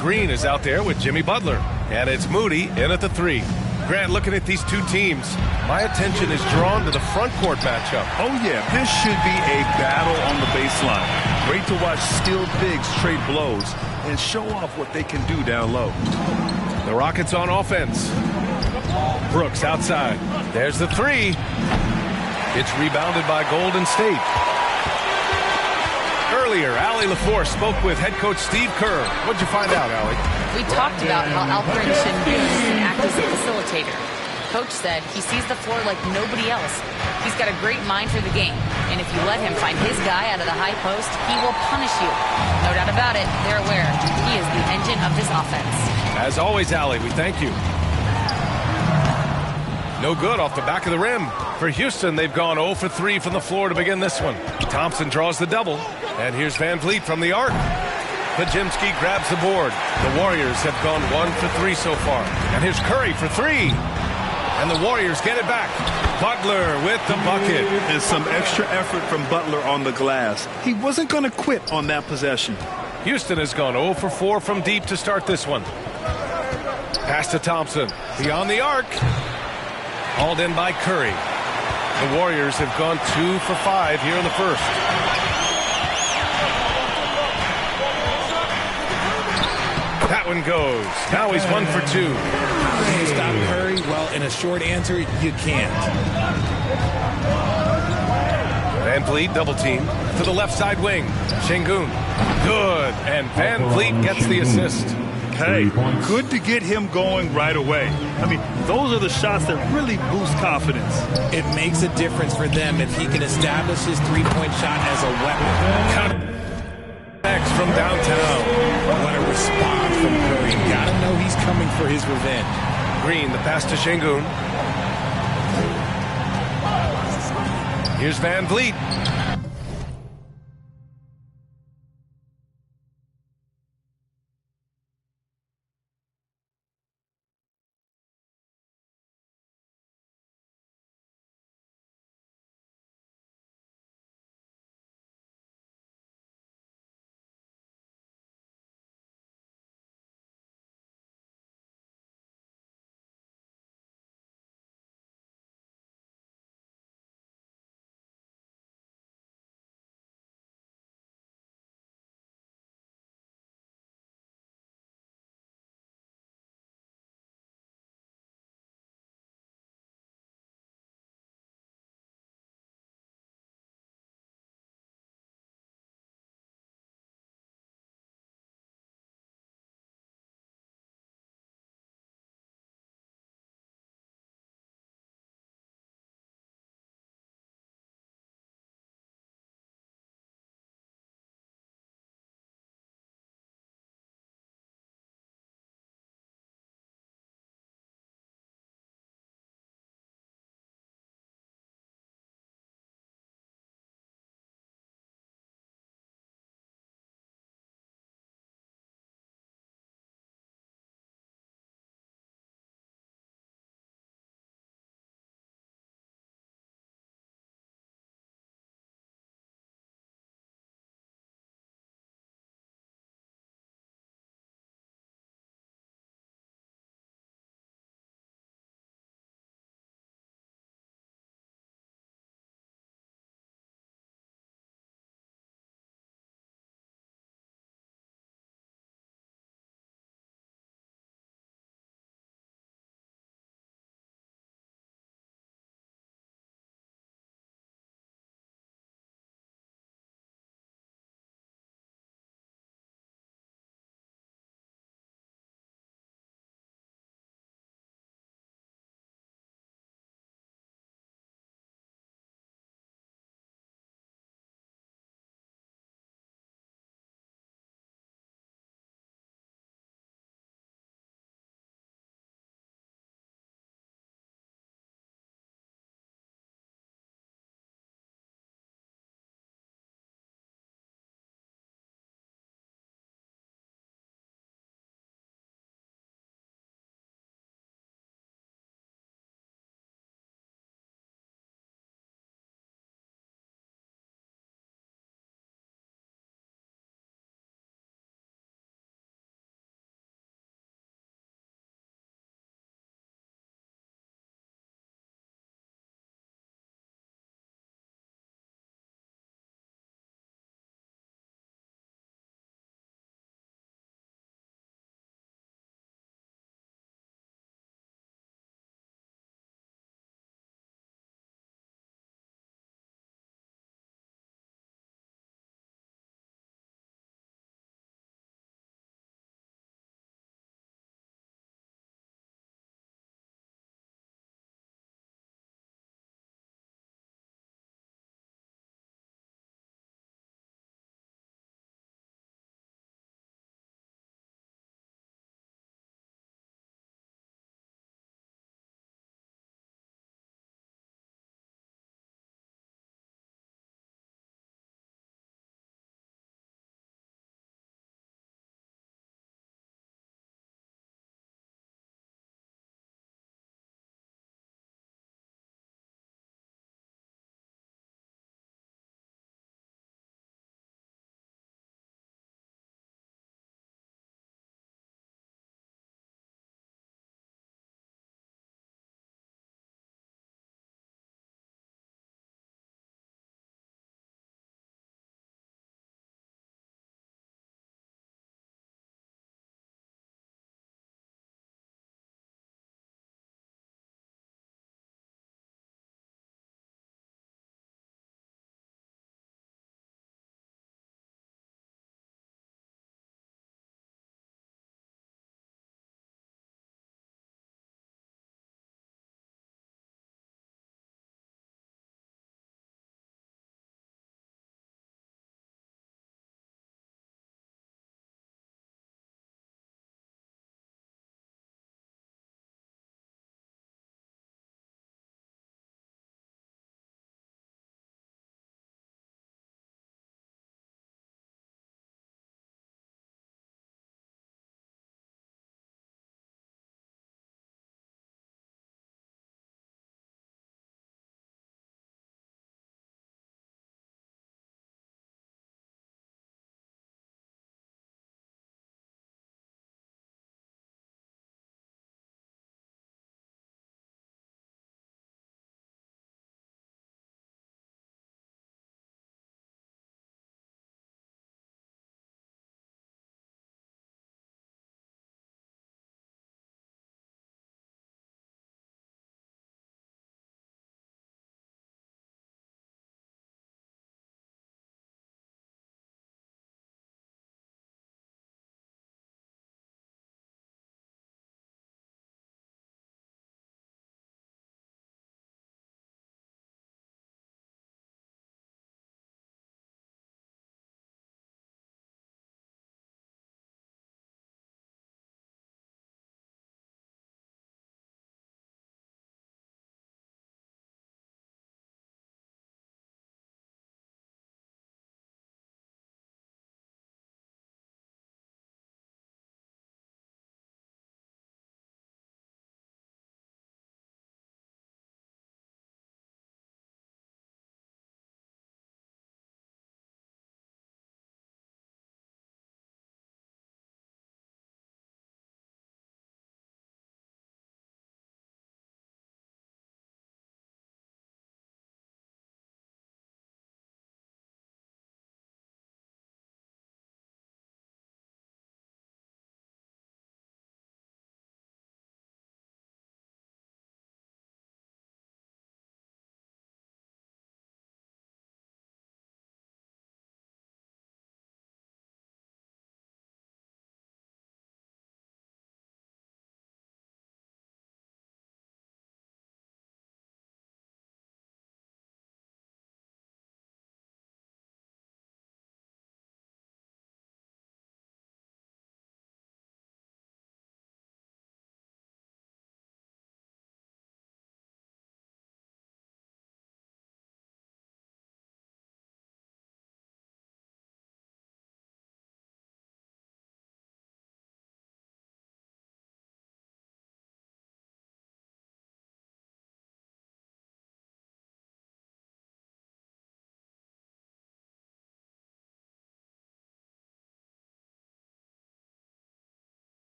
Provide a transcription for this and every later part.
Green is out there with Jimmy Butler. And it's Moody in at the 3. Grant, looking at these two teams, my attention is drawn to the front court matchup. Oh, yeah, this should be a battle on the baseline. Great to watch skilled bigs trade blows and show off what they can do down low. The Rockets on offense. Brooks outside. There's the 3. It's rebounded by Golden State. Earlier, Allie LaForce spoke with head coach Steve Kerr. What'd you find out, Allie? We talked about how Alperen Şengün can act as a facilitator. Coach said he sees the floor like nobody else. He's got a great mind for the game, and if you let him find his guy out of the high post, he will punish you. No doubt about it, they're aware. He is the engine of this offense. As always, Allie, we thank you. No good off the back of the rim. For Houston, they've gone 0 for 3 from the floor to begin this one. Thompson draws the double, and here's Van Vliet from the arc. Podziemski grabs the board. The Warriors have gone 1 for 3 so far. And here's Curry for 3. And the Warriors get it back. Butler with the bucket. There's some extra effort from Butler on the glass. He wasn't going to quit on that possession. Houston has gone 0 for 4 from deep to start this one. Pass to Thompson. Beyond the arc. Hauled in by Curry. The Warriors have gone 2 for 5 here in the first. That one goes. Now he's 1 for 2. Can you stop Curry? Well, in a short answer, you can't. Van Vliet double team to the left side wing. Şengün. Good. And Van Vliet gets the assist. Hey, good to get him going right away. I mean, those are the shots that really boost confidence. It makes a difference for them if he can establish his three-point shot as a weapon. Next from downtown. What a response from Curry. Gotta know he's coming for his revenge. Green, the pass to Şengün. Here's Van Vliet.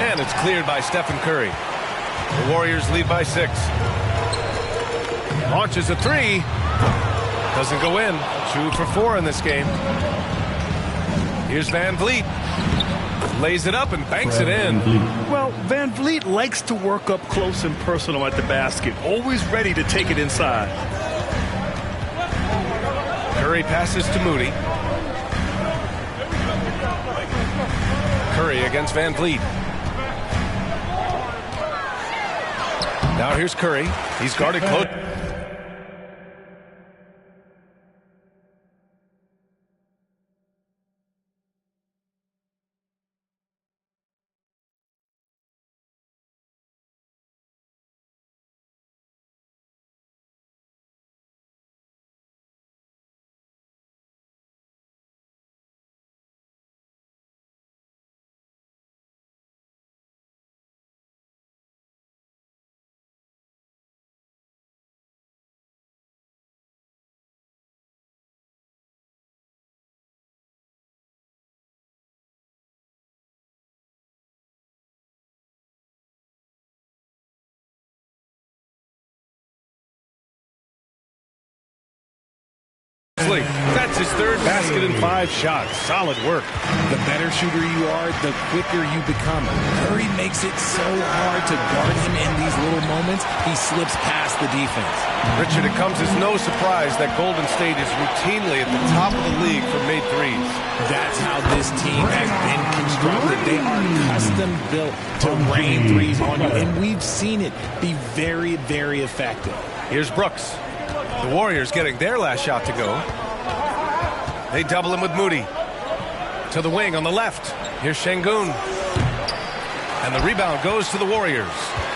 And it's cleared by Stephen Curry. The Warriors lead by 6. Launches a 3. Doesn't go in. 2 for 4 in this game. Here's Van Vliet. Lays it up and banks it in. Well, Van Vliet likes to work up close and personal at the basket. Always ready to take it inside. Curry passes to Moody. Curry against Van Vliet. Now here's Curry. He's guarded close. That's his 3rd basket and 5 shots. Solid work. The better shooter you are, the quicker you become. Curry makes it so hard to guard him in these little moments. He slips past the defense. Richard, it comes as no surprise that Golden State is routinely at the top of the league for made threes. That's how this team has been constructed. They are custom built to rain threes on you, and we've seen it be very, very effective. Here's Brooks. The Warriors getting their last shot to go. They double him with Moody. To the wing on the left. Here's Şengün. And the rebound goes to the Warriors.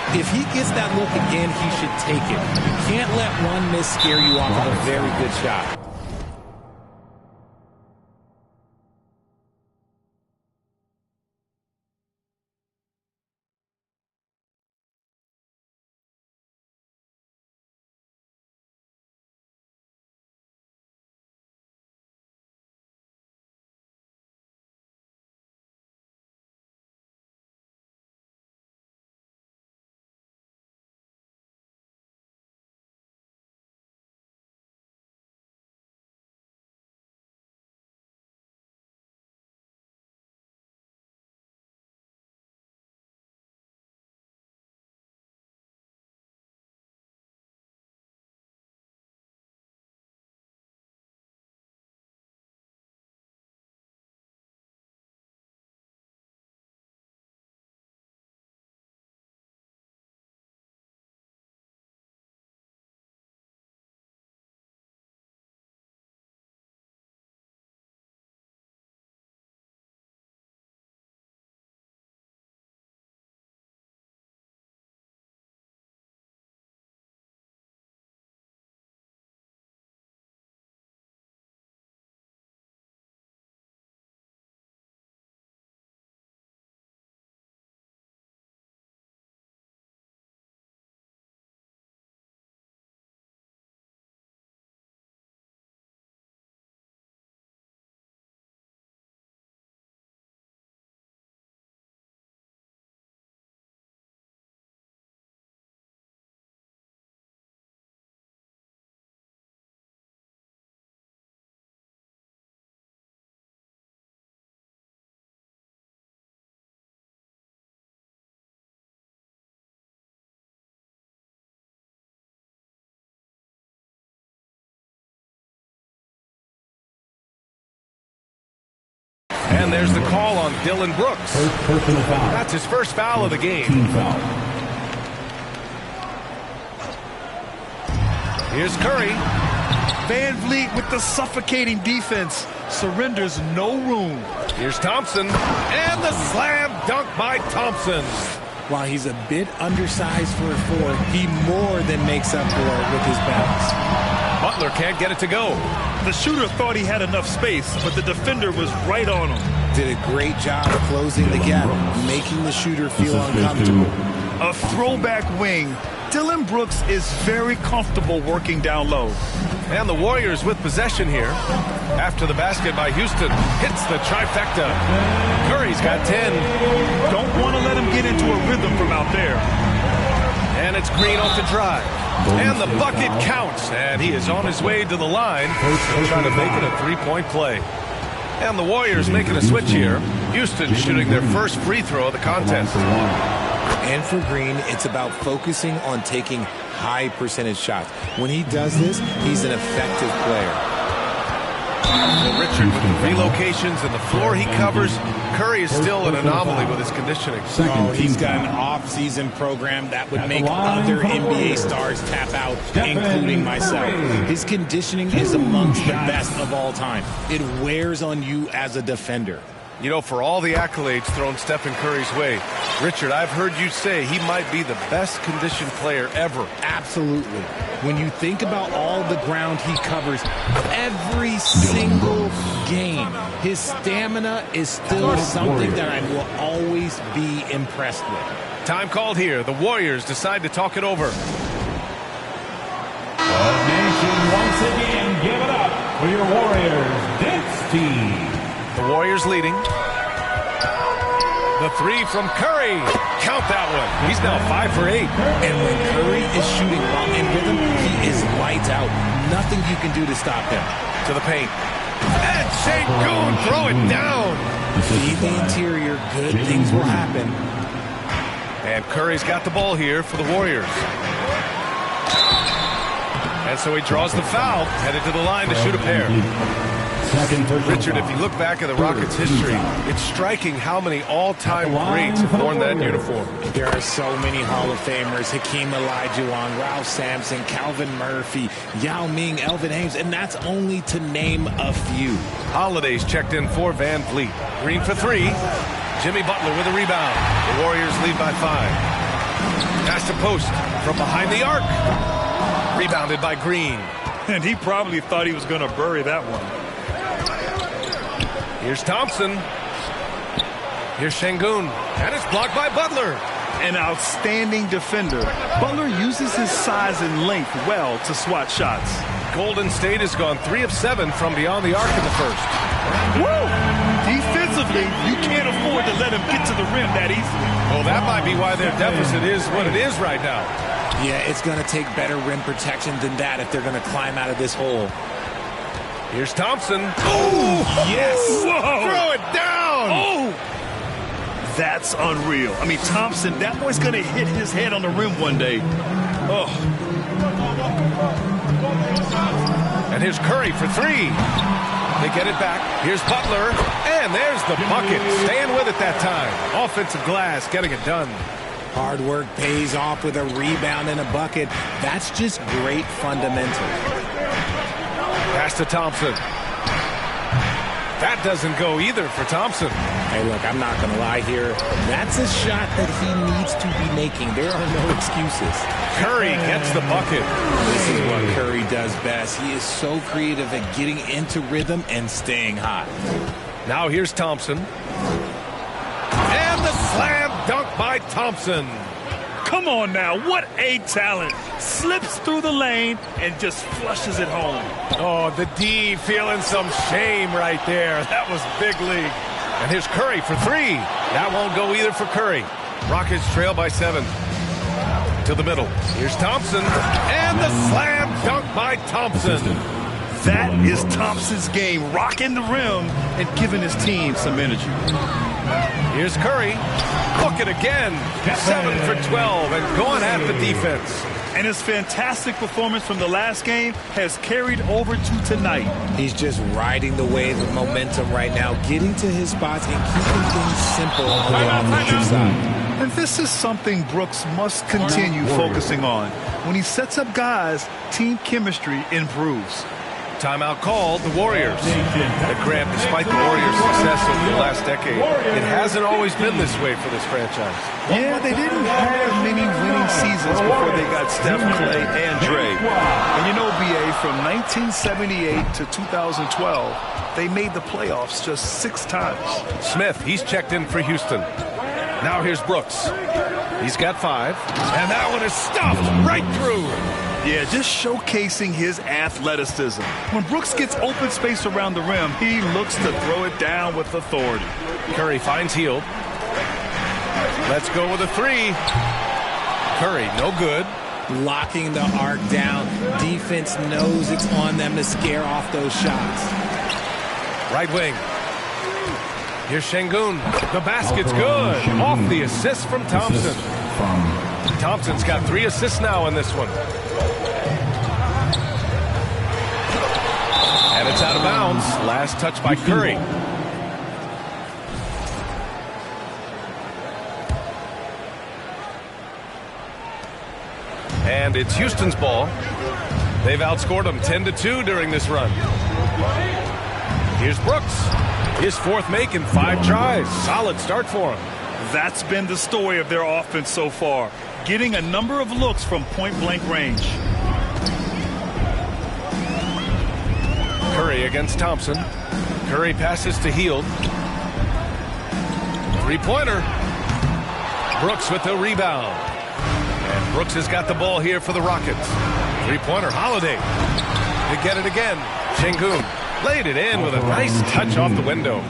If he gets that look again, he should take it. You can't let one miss scare you off of a very good shot. And there's the call on Dillon Brooks. That's his first foul of the game. Here's Curry. Van Vliet with the suffocating defense. Surrenders no room. Here's Thompson. And the slam dunk by Thompson. While he's a bit undersized for a 4, he more than makes up for it with his bounce. Butler can't get it to go. The shooter thought he had enough space, but the defender was right on him. Did a great job closing the gap, making the shooter feel uncomfortable. A throwback wing. Dillon Brooks is very comfortable working down low. And the Warriors with possession here. After the basket by Houston. Hits the trifecta. Curry's got 10. Don't want to let him get into a rhythm from out there. And it's Green off the drive. And the bucket counts. And he is on his way to the line. Trying to make it a three-point play. And the Warriors making a switch here. Houston shooting their first free throw of the contest. And for Green, it's about focusing on taking high percentage shots. When he does this, he's an effective player. Well, Richard, with the relocations and the floor he covers, Curry is still an anomaly with his conditioning. Oh, he's got an off-season program that would make other NBA stars tap out, including myself. His conditioning is amongst the best of all time. It wears on you as a defender. You know, for all the accolades thrown Stephen Curry's way, Richard, I've heard you say he might be the best conditioned player ever. Absolutely. When you think about all the ground he covers every single game, his stamina is still something that I will always be impressed with. Time called here. The Warriors decide to talk it over. The nation once again give it up for your Warriors dance team. The Warriors leading. The three from Curry. Count that one. He's now 5 for 8. And when Curry is shooting while in rhythm, he is lights out. Nothing you can do to stop him. To the paint. And Sengun, throw it down. Feed the interior. Good things will happen. And Curry's got the ball here for the Warriors. And so he draws the foul. Headed to the line to shoot a pair. Richard, if you look back at the Rockets' history, it's striking how many all-time greats have worn that uniform. There are so many Hall of Famers: Hakeem Olajuwon, Ralph Sampson, Calvin Murphy, Yao Ming, Elvin Hayes, and that's only to name a few. Holiday's checked in for Van Vliet. Green for 3. Jimmy Butler with a rebound. The Warriors lead by 5. Pass to post from behind the arc. Rebounded by Green. And he probably thought he was going to bury that one. Here's Thompson. Here's Sengun. And it's blocked by Butler. An outstanding defender. Butler uses his size and length well to swat shots. Golden State has gone 3 of 7 from beyond the arc in the first. Woo! Defensively, you can't afford to let him get to the rim that easily. Well, that might be why their deficit is what it is right now. Yeah, it's going to take better rim protection than that if they're going to climb out of this hole. Here's Thompson. Oh, yes. Whoa. Throw it down. Oh, that's unreal. I mean, Thompson, that boy's going to hit his head on the rim one day. Oh. And here's Curry for 3. They get it back. Here's Butler. And there's the bucket. Staying with it that time. Offensive glass, getting it done. Hard work pays off with a rebound and a bucket. That's just great fundamentals. Pass to Thompson. That doesn't go either for Thompson. Hey, look, I'm not going to lie here. That's a shot that he needs to be making. There are no excuses. Curry gets the bucket. This is what Curry does best. He is so creative at getting into rhythm and staying hot. Now here's Thompson. And the slam dunk by Thompson. Come on now, what a talent. Slips through the lane and just flushes it home. Oh, the D feeling some shame right there. That was big league. And here's Curry for 3. That won't go either for Curry. Rockets trail by 7. To the middle. Here's Thompson. And the slam dunk by Thompson. That is Thompson's game, rocking the rim and giving his team some energy. Here's Curry. Look it again. 7 for 12 and going at the defense. And his fantastic performance from the last game has carried over to tonight. He's just riding the wave of momentum right now, getting to his spots and keeping things simple on the offensive side. And this is something Brooks must continue focusing on. When he sets up guys, team chemistry improves. Timeout called, the Warriors. The Grant, despite the Warriors' success over the last decade, it hasn't always been this way for this franchise. Yeah, they didn't have many winning seasons before they got Steph, Klay, and Dre. And you know, BA, from 1978 to 2012, they made the playoffs just 6 times. Smith, he's checked in for Houston. Now here's Brooks. He's got 5. And that one is stuffed right through. Yeah, just showcasing his athleticism. When Brooks gets open space around the rim, he looks to throw it down with authority. Curry finds Hield. Let's go with a three. Curry, no good. Locking the arc down. Defense knows it's on them to scare off those shots. Right wing. Here's Şengün. The basket's good. Off the assist from Thompson. Thompson's got 3 assists now in this one. And it's out of bounds. Last touch by Curry. And it's Houston's ball. They've outscored them 10-2 during this run. Here's Brooks. His 4th make in 5 tries. Solid start for him. That's been the story of their offense so far. Getting a number of looks from point-blank range. Curry against Thompson. Curry passes to Hield. 3-pointer. Brooks with the rebound. And Brooks has got the ball here for the Rockets. 3-pointer, Holiday. To get it again. Şengün laid it in with a nice touch off the window.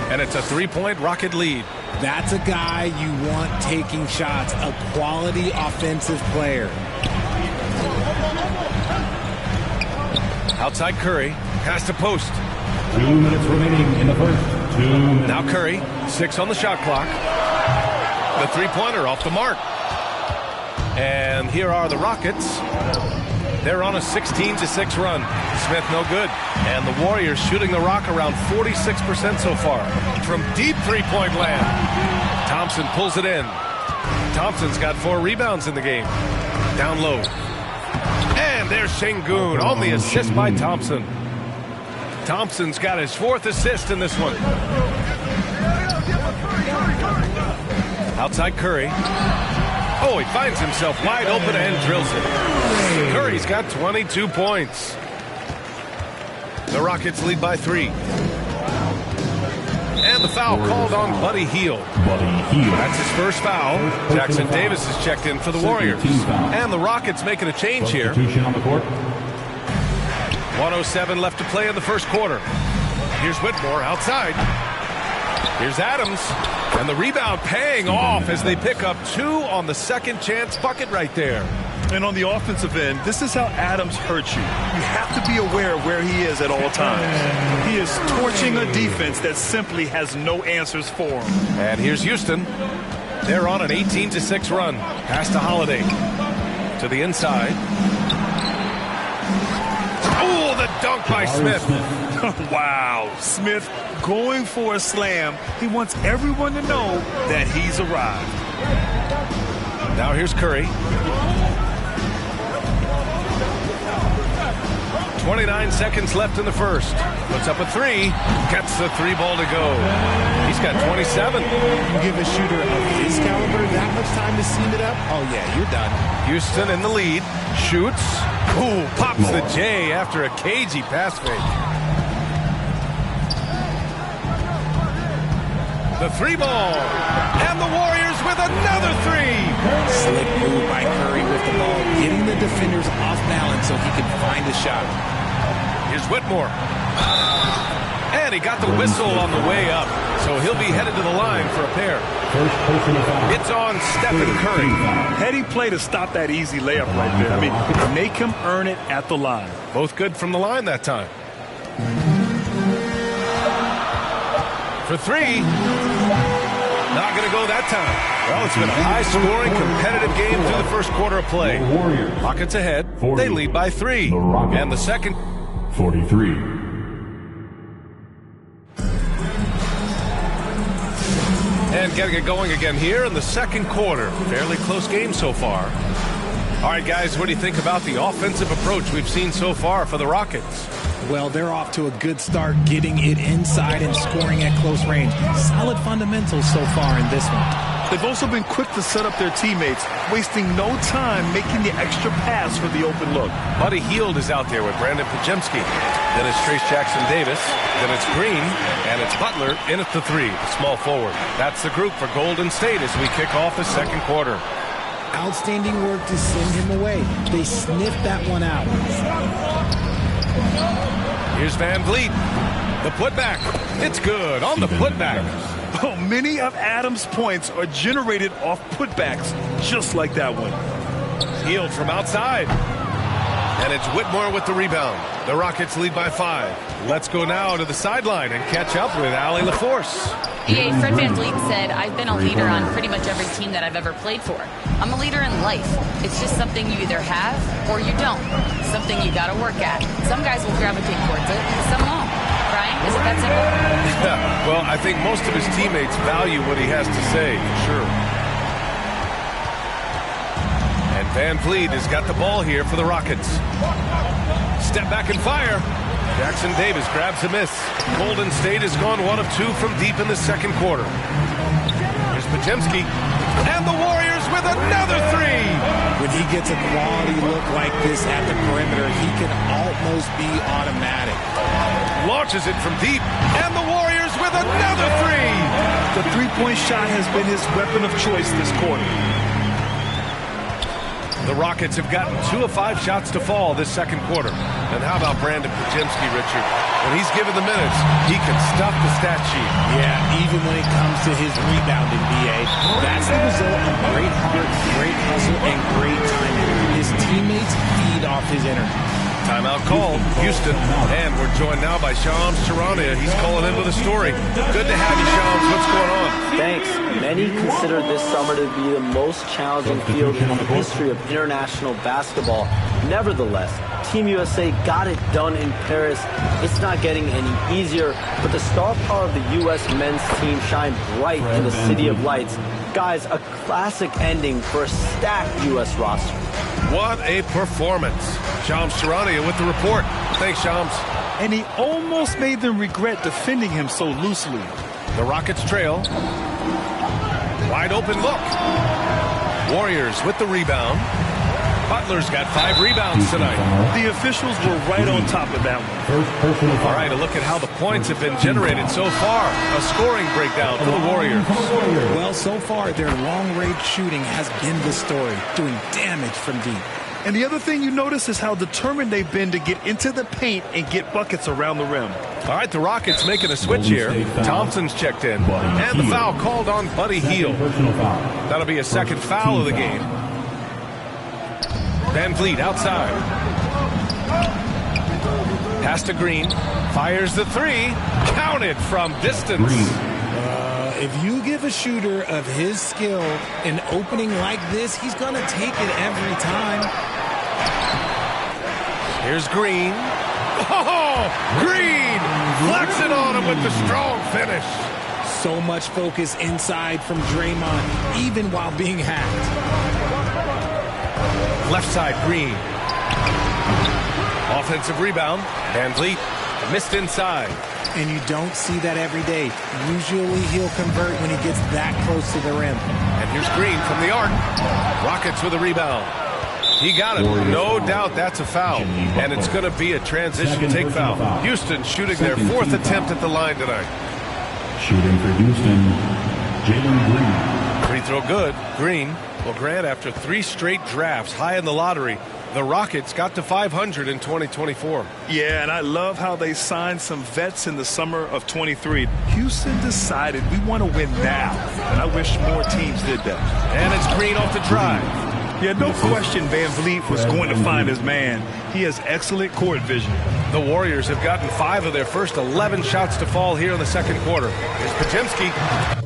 And it's a 3-point Rocket lead. That's a guy you want taking shots, a quality offensive player. Outside Curry, pass to post. 2 minutes remaining in the first. 2 minutes. Now Curry, 6 on the shot clock. The 3-pointer off the mark. And here are the Rockets. They're on a 16-6 run. Smith no good. And the Warriors shooting the rock around 46% so far. From deep 3-point land. Thompson pulls it in. Thompson's got 4 rebounds in the game. Down low. And there's Şengün on the assist by Thompson. Thompson's got his 4th assist in this one. Outside Curry. Oh, he finds himself wide open and drills it. Curry's got 22 points. The Rockets lead by 3. And the foul called on Buddy Hield. That's his first foul. Jackson Davis has checked in for the Warriors. And the Rockets making a change here. 1:07 left to play in the first quarter. Here's Whitmore outside. Here's Adams. And the rebound paying off as they pick up 2 on the second chance bucket right there. And on the offensive end, this is how Adams hurts you. You have to be aware of where he is at all times. He is torching a defense that simply has no answers for him. And here's Houston. They're on an 18-6 run. Pass to Holiday. To the inside. Oh, the dunk by Smith. Wow. Smith going for a slam. He wants everyone to know that he's arrived. Now here's Curry. 29 seconds left in the first. Puts up a 3. Gets the 3 ball to go. He's got 27. You give a shooter of his caliber that much time to seam it up, oh yeah, you're done. Houston in the lead. Shoots. Ooh, pops the J after a cagey pass fake. The 3 ball. And the Warriors with another 3. Slick move by Curry with the ball, getting the defenders off balance so he can find a shot. Here's Whitmore. And he got the whistle on the way up, so he'll be headed to the line for a pair. It's on Steph and Curry. Heady play to stop that easy layup right there. I mean, make him earn it at the line. Both good from the line that time. For 3. Not going to go that time. Well, it's been a high-scoring, competitive game through the first quarter of play. Rockets ahead. They lead by 3. And the second... 43. And getting it going again here in the second quarter. Fairly close game so far. All right, guys, what do you think about the offensive approach we've seen so far for the Rockets? Well, they're off to a good start getting it inside and scoring at close range. Solid fundamentals so far in this one. They've also been quick to set up their teammates, wasting no time making the extra pass for the open look. Buddy Hield is out there with Brandon Pajemski. Then it's Trace Jackson Davis. Then it's Green. And it's Butler in at the 3, small forward. That's the group for Golden State as we kick off the second quarter. Outstanding work to send him away. They sniffed that one out. Here's Van Vliet. The putback. It's good on the putback. Oh, many of Adams' points are generated off putbacks, just like that one. Healed from outside. And it's Whitmore with the rebound. The Rockets lead by 5. Let's go now to the sideline and catch up with Allie LaForce. EA, Fred VanVleet said, I've been a leader on pretty much every team that I've ever played for. I'm a leader in life. It's just something you either have or you don't. Something you got to work at. Some guys will gravitate towards it, some won't. Brian, is it that simple? Yeah, well, I think most of his teammates value what he has to say, for sure. And Van Vliet has got the ball here for the Rockets. Step back and fire. Jackson Davis grabs a miss. Golden State has gone 1 of 2 from deep in the second quarter. Here's Podziemski. And the Warriors with another 3. When he gets a quality look like this at the perimeter, he can almost be automatic. Launches it from deep. And the Warriors with another 3. The three-point shot has been his weapon of choice this quarter. The Rockets have gotten 2 of 5 shots to fall this second quarter. And how about Brandon Podziemski, Richard? When he's given the minutes, he can stuff the stat sheet. Yeah, even when it comes to his rebounding, BA. That's the result of great heart, great hustle, and great timing. His teammates feed off his energy. Timeout called, Houston. And we're joined now by Shams Charania. He's calling in with a story. Good to have you, Shams. What's going on? Thanks. Many consider this summer to be the most challenging field in the history of international basketball. Nevertheless, Team USA got it done in Paris. It's not getting any easier, but the star power of the U.S. men's team shined bright in the City of Lights. Guys, a classic ending for a stacked U.S. roster. What a performance. Shams Charania with the report. Thanks, Shams. And he almost made them regret defending him so loosely. The Rockets trail. Wide open look. Warriors with the rebound. Butler's got 5 rebounds tonight. The officials were right on top of that one. All right, a look at how the points have been generated so far. A scoring breakdown for the Warriors. Well, so far, their long-range shooting has been the story, doing damage from deep. And the other thing you notice is how determined they've been to get into the paint and get buckets around the rim. All right, the Rockets making a switch here. Thompson's checked in. And the foul called on Buddy Hield. That'll be a second foul of the game. Van Vliet outside. Pass to Green. Fires the 3. Counted from distance. If you give a shooter of his skill an opening like this, he's going to take it every time. Here's Green. Oh, Green! Flexing on him with the strong finish. So much focus inside from Draymond, even while being hacked. Left side, Green. Offensive rebound. Van Vliet missed inside. And you don't see that every day. Usually he'll convert when he gets that close to the rim. And here's Green from the arc. Rockets with a rebound. He got it. No doubt that's a foul. And it's going to be a transition take foul. Houston shooting their 4th attempt at the line tonight. Shooting for Houston, Jalen Green. Free throw good. Green. Well, Grant, after 3 straight drafts high in the lottery, the Rockets got to 500 in 2024. Yeah, and I love how they signed some vets in the summer of 23. Houston decided we want to win now, and I wish more teams did that. And it's Green off the drive. Yeah, no question Van Vliet was going to find his man. He has excellent court vision. The Warriors have gotten 5 of their first 11 shots to fall here in the second quarter. Here's Podziemski.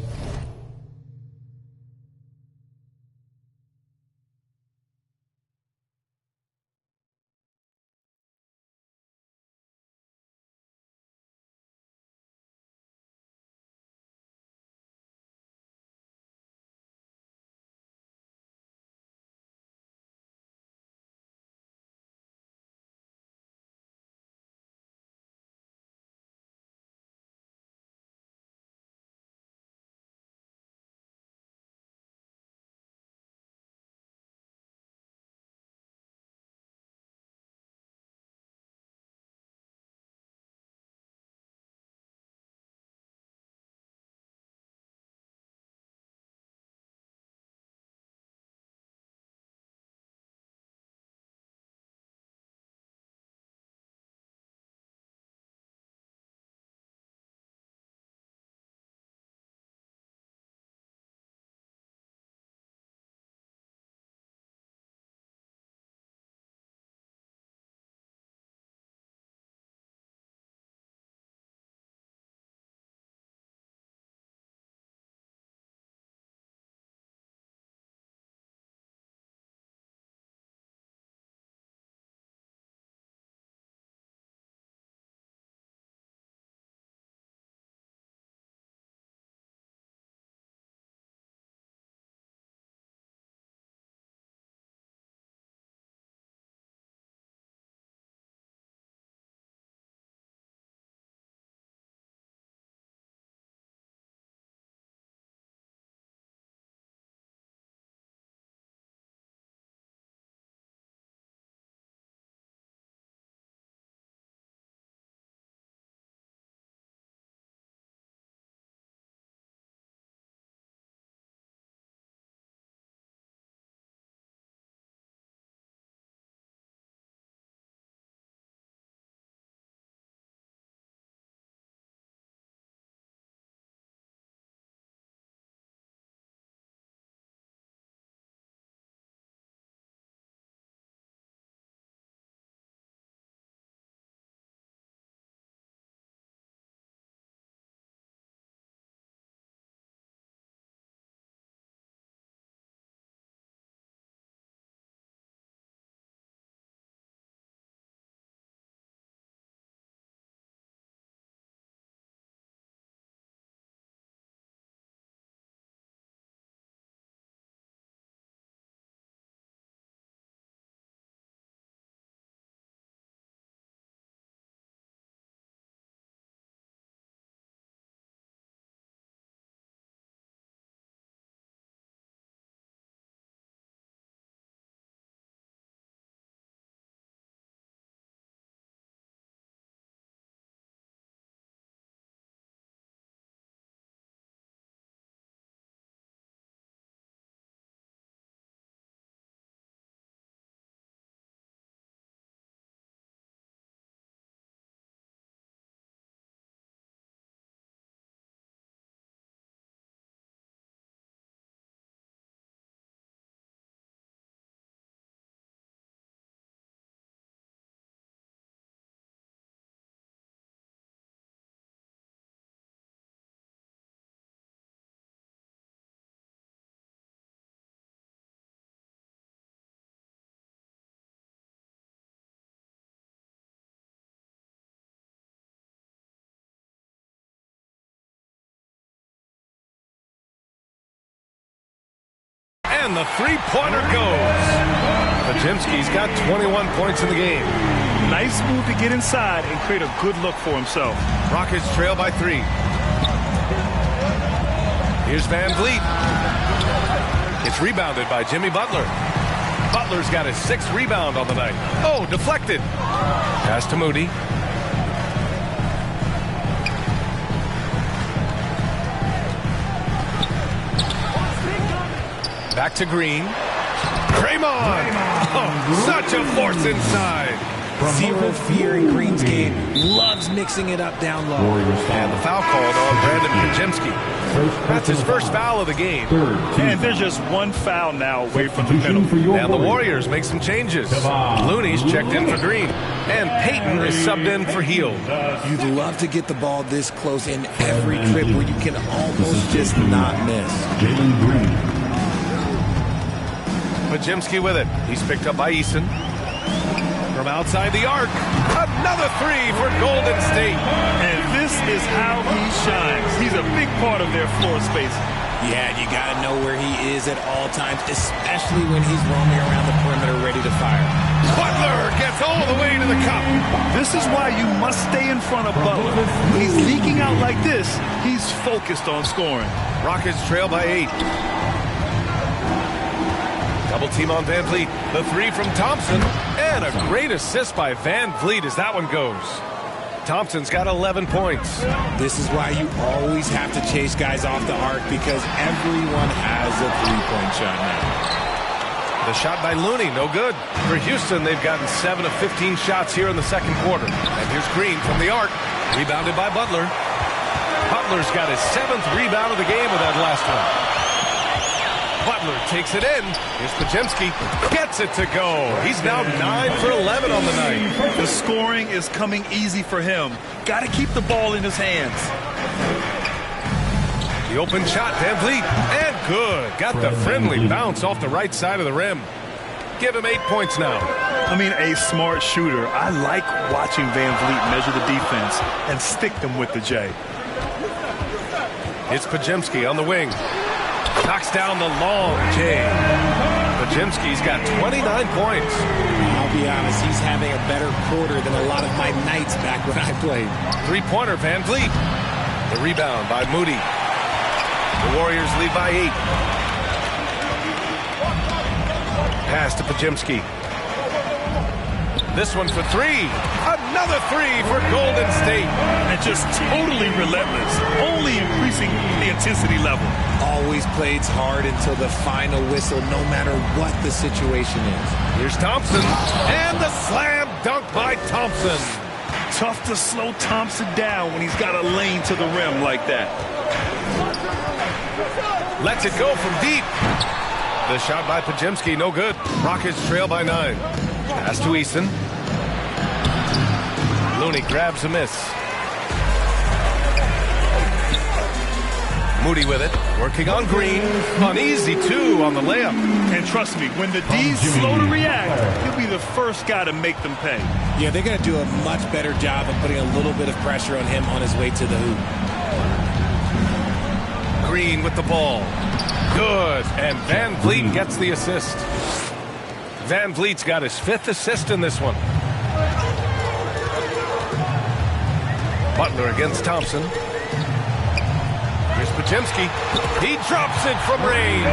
And the three-pointer goes. Pajemski's got 21 points in the game. Nice move to get inside and create a good look for himself. Rockets trail by 3. Here's Van Vliet. It's rebounded by Jimmy Butler. Butler's got his 6th rebound on the night. Oh, deflected. Pass to Moody. Back to Green. Draymond! Oh, such a force inside. Zero fear in Green's game. Loves mixing it up down low. And the foul called on Brandon Pajemski. That's his first foul of the game. And there's just one foul now away from the middle. And the Warriors make some changes. Looney's checked in for Green. And Payton is subbed in for Hield. You'd love to get the ball this close in every trip where you can almost just not miss. Jalen Green. Pajemski with it. He's picked up by Eason. From outside the arc, another 3 for Golden State. And this is how he shines. He's a big part of their floor space. Yeah, you got to know where he is at all times, especially when he's roaming around the perimeter ready to fire. Butler gets all the way to the cup. This is why you must stay in front of Butler. When he's leaking out like this, he's focused on scoring. Rockets trail by 8. Double team on Van Vliet. The 3 from Thompson. And a great assist by Van Vliet as that one goes. Thompson's got 11 points. This is why you always have to chase guys off the arc because everyone has a three-point shot now. The shot by Looney, no good. For Houston, they've gotten 7 of 15 shots here in the second quarter. And here's Green from the arc. Rebounded by Butler. Butler's got his 7th rebound of the game with that last one. Butler takes it in. Here's Pajemski. Gets it to go. He's now 9 for 11 on the night. The scoring is coming easy for him. Got to keep the ball in his hands. The open shot, Van Vliet. And good. Got the friendly bounce off the right side of the rim. Give him 8 points now. I mean, a smart shooter. I like watching Van Vliet measure the defense and stick them with the J. It's Pajemski on the wing. Knocks down the long J. Pajemski's got 29 points. I'll be honest, he's having a better quarter than a lot of my nights back when I played. Three-pointer, Van Vliet. The rebound by Moody. The Warriors lead by 8. Pass to Pajemski. This one for 3. Another 3 for Golden State. And just totally relentless, only increasing the intensity level. Always plays hard until the final whistle, no matter what the situation is. Here's Thompson. And the slam dunk by Thompson. Tough to slow Thompson down when he's got a lane to the rim like that. Lets it go from deep. The shot by Pajemski, no good. Rockets trail by 9. Pass to Eason. Looney grabs a miss. Moody with it. Working on Green. An easy 2 on the layup. And trust me, when the D's slow to react, he'll be the first guy to make them pay. Yeah, they're going to do a much better job of putting a little bit of pressure on him on his way to the hoop. Green with the ball. Good. And Van Vliet gets the assist. Van Vliet's got his 5th assist in this one. Butler against Thompson. Here's Pajemski. He drops it from range.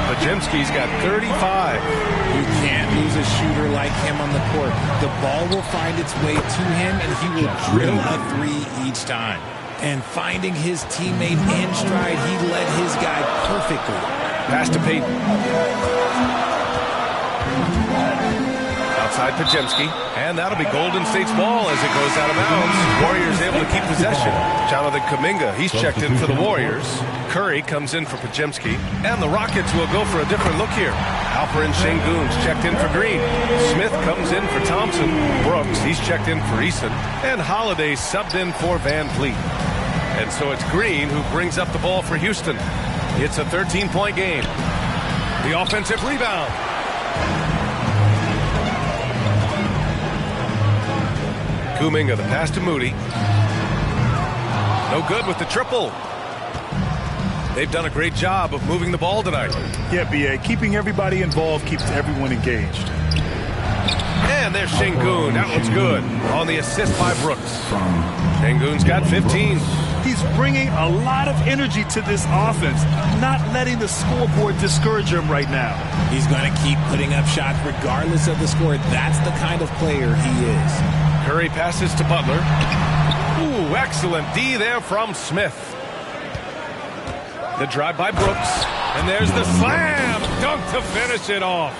Pajemski's got 35. You can't lose a shooter like him on the court. The ball will find its way to him, and he will drill a 3 each time. And finding his teammate in stride, he led his guy perfectly. Pass to Payton. Outside Pajemski. And that'll be Golden State's ball as it goes out of bounds. Warriors able to keep possession. Jonathan Kuminga, he's checked in for the Warriors. Curry comes in for Pajemski. And the Rockets will go for a different look here. Alperen Şengün's checked in for Green. Smith comes in for Thompson. Brooks, he's checked in for Eason. And Holiday subbed in for Van Vliet. And so it's Green who brings up the ball for Houston. It's a 13-point game. The offensive rebound. Kuminga, the pass to Moody. No good with the triple. They've done a great job of moving the ball tonight. Yeah, B.A. Keeping everybody involved keeps everyone engaged. And there's Şengün. That one's good. On the assist by Brooks. Şengün's got 15. He's bringing a lot of energy to this offense, not letting the scoreboard discourage him right now. He's going to keep putting up shots regardless of the score. That's the kind of player he is. Curry passes to Butler. Ooh, excellent D there from Smith. The drive by Brooks. And there's the slam dunk to finish it off.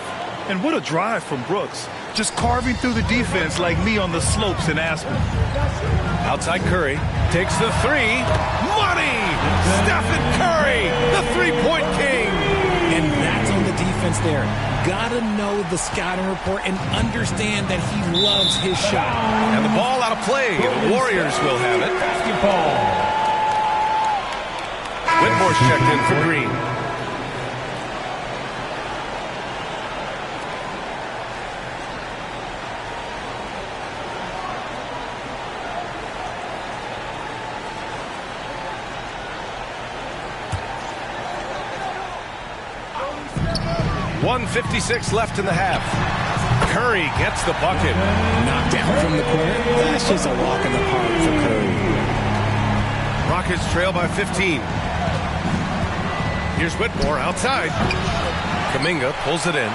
And what a drive from Brooks. Just carving through the defense like me on the slopes in Aspen. Outside Curry. Takes the three. Money! Stephen Curry, the three-point king. And that's on the defense there. Gotta know the scouting report and understand that he loves his shot. And the ball out of play. The Warriors will have it. Basketball. Whitmore's checked in for Green. .156 left in the half. Curry gets the bucket. Knocked down from the corner. That's just a walk in the park for Curry. Rockets trail by 15. Here's Whitmore outside. Kuminga pulls it in.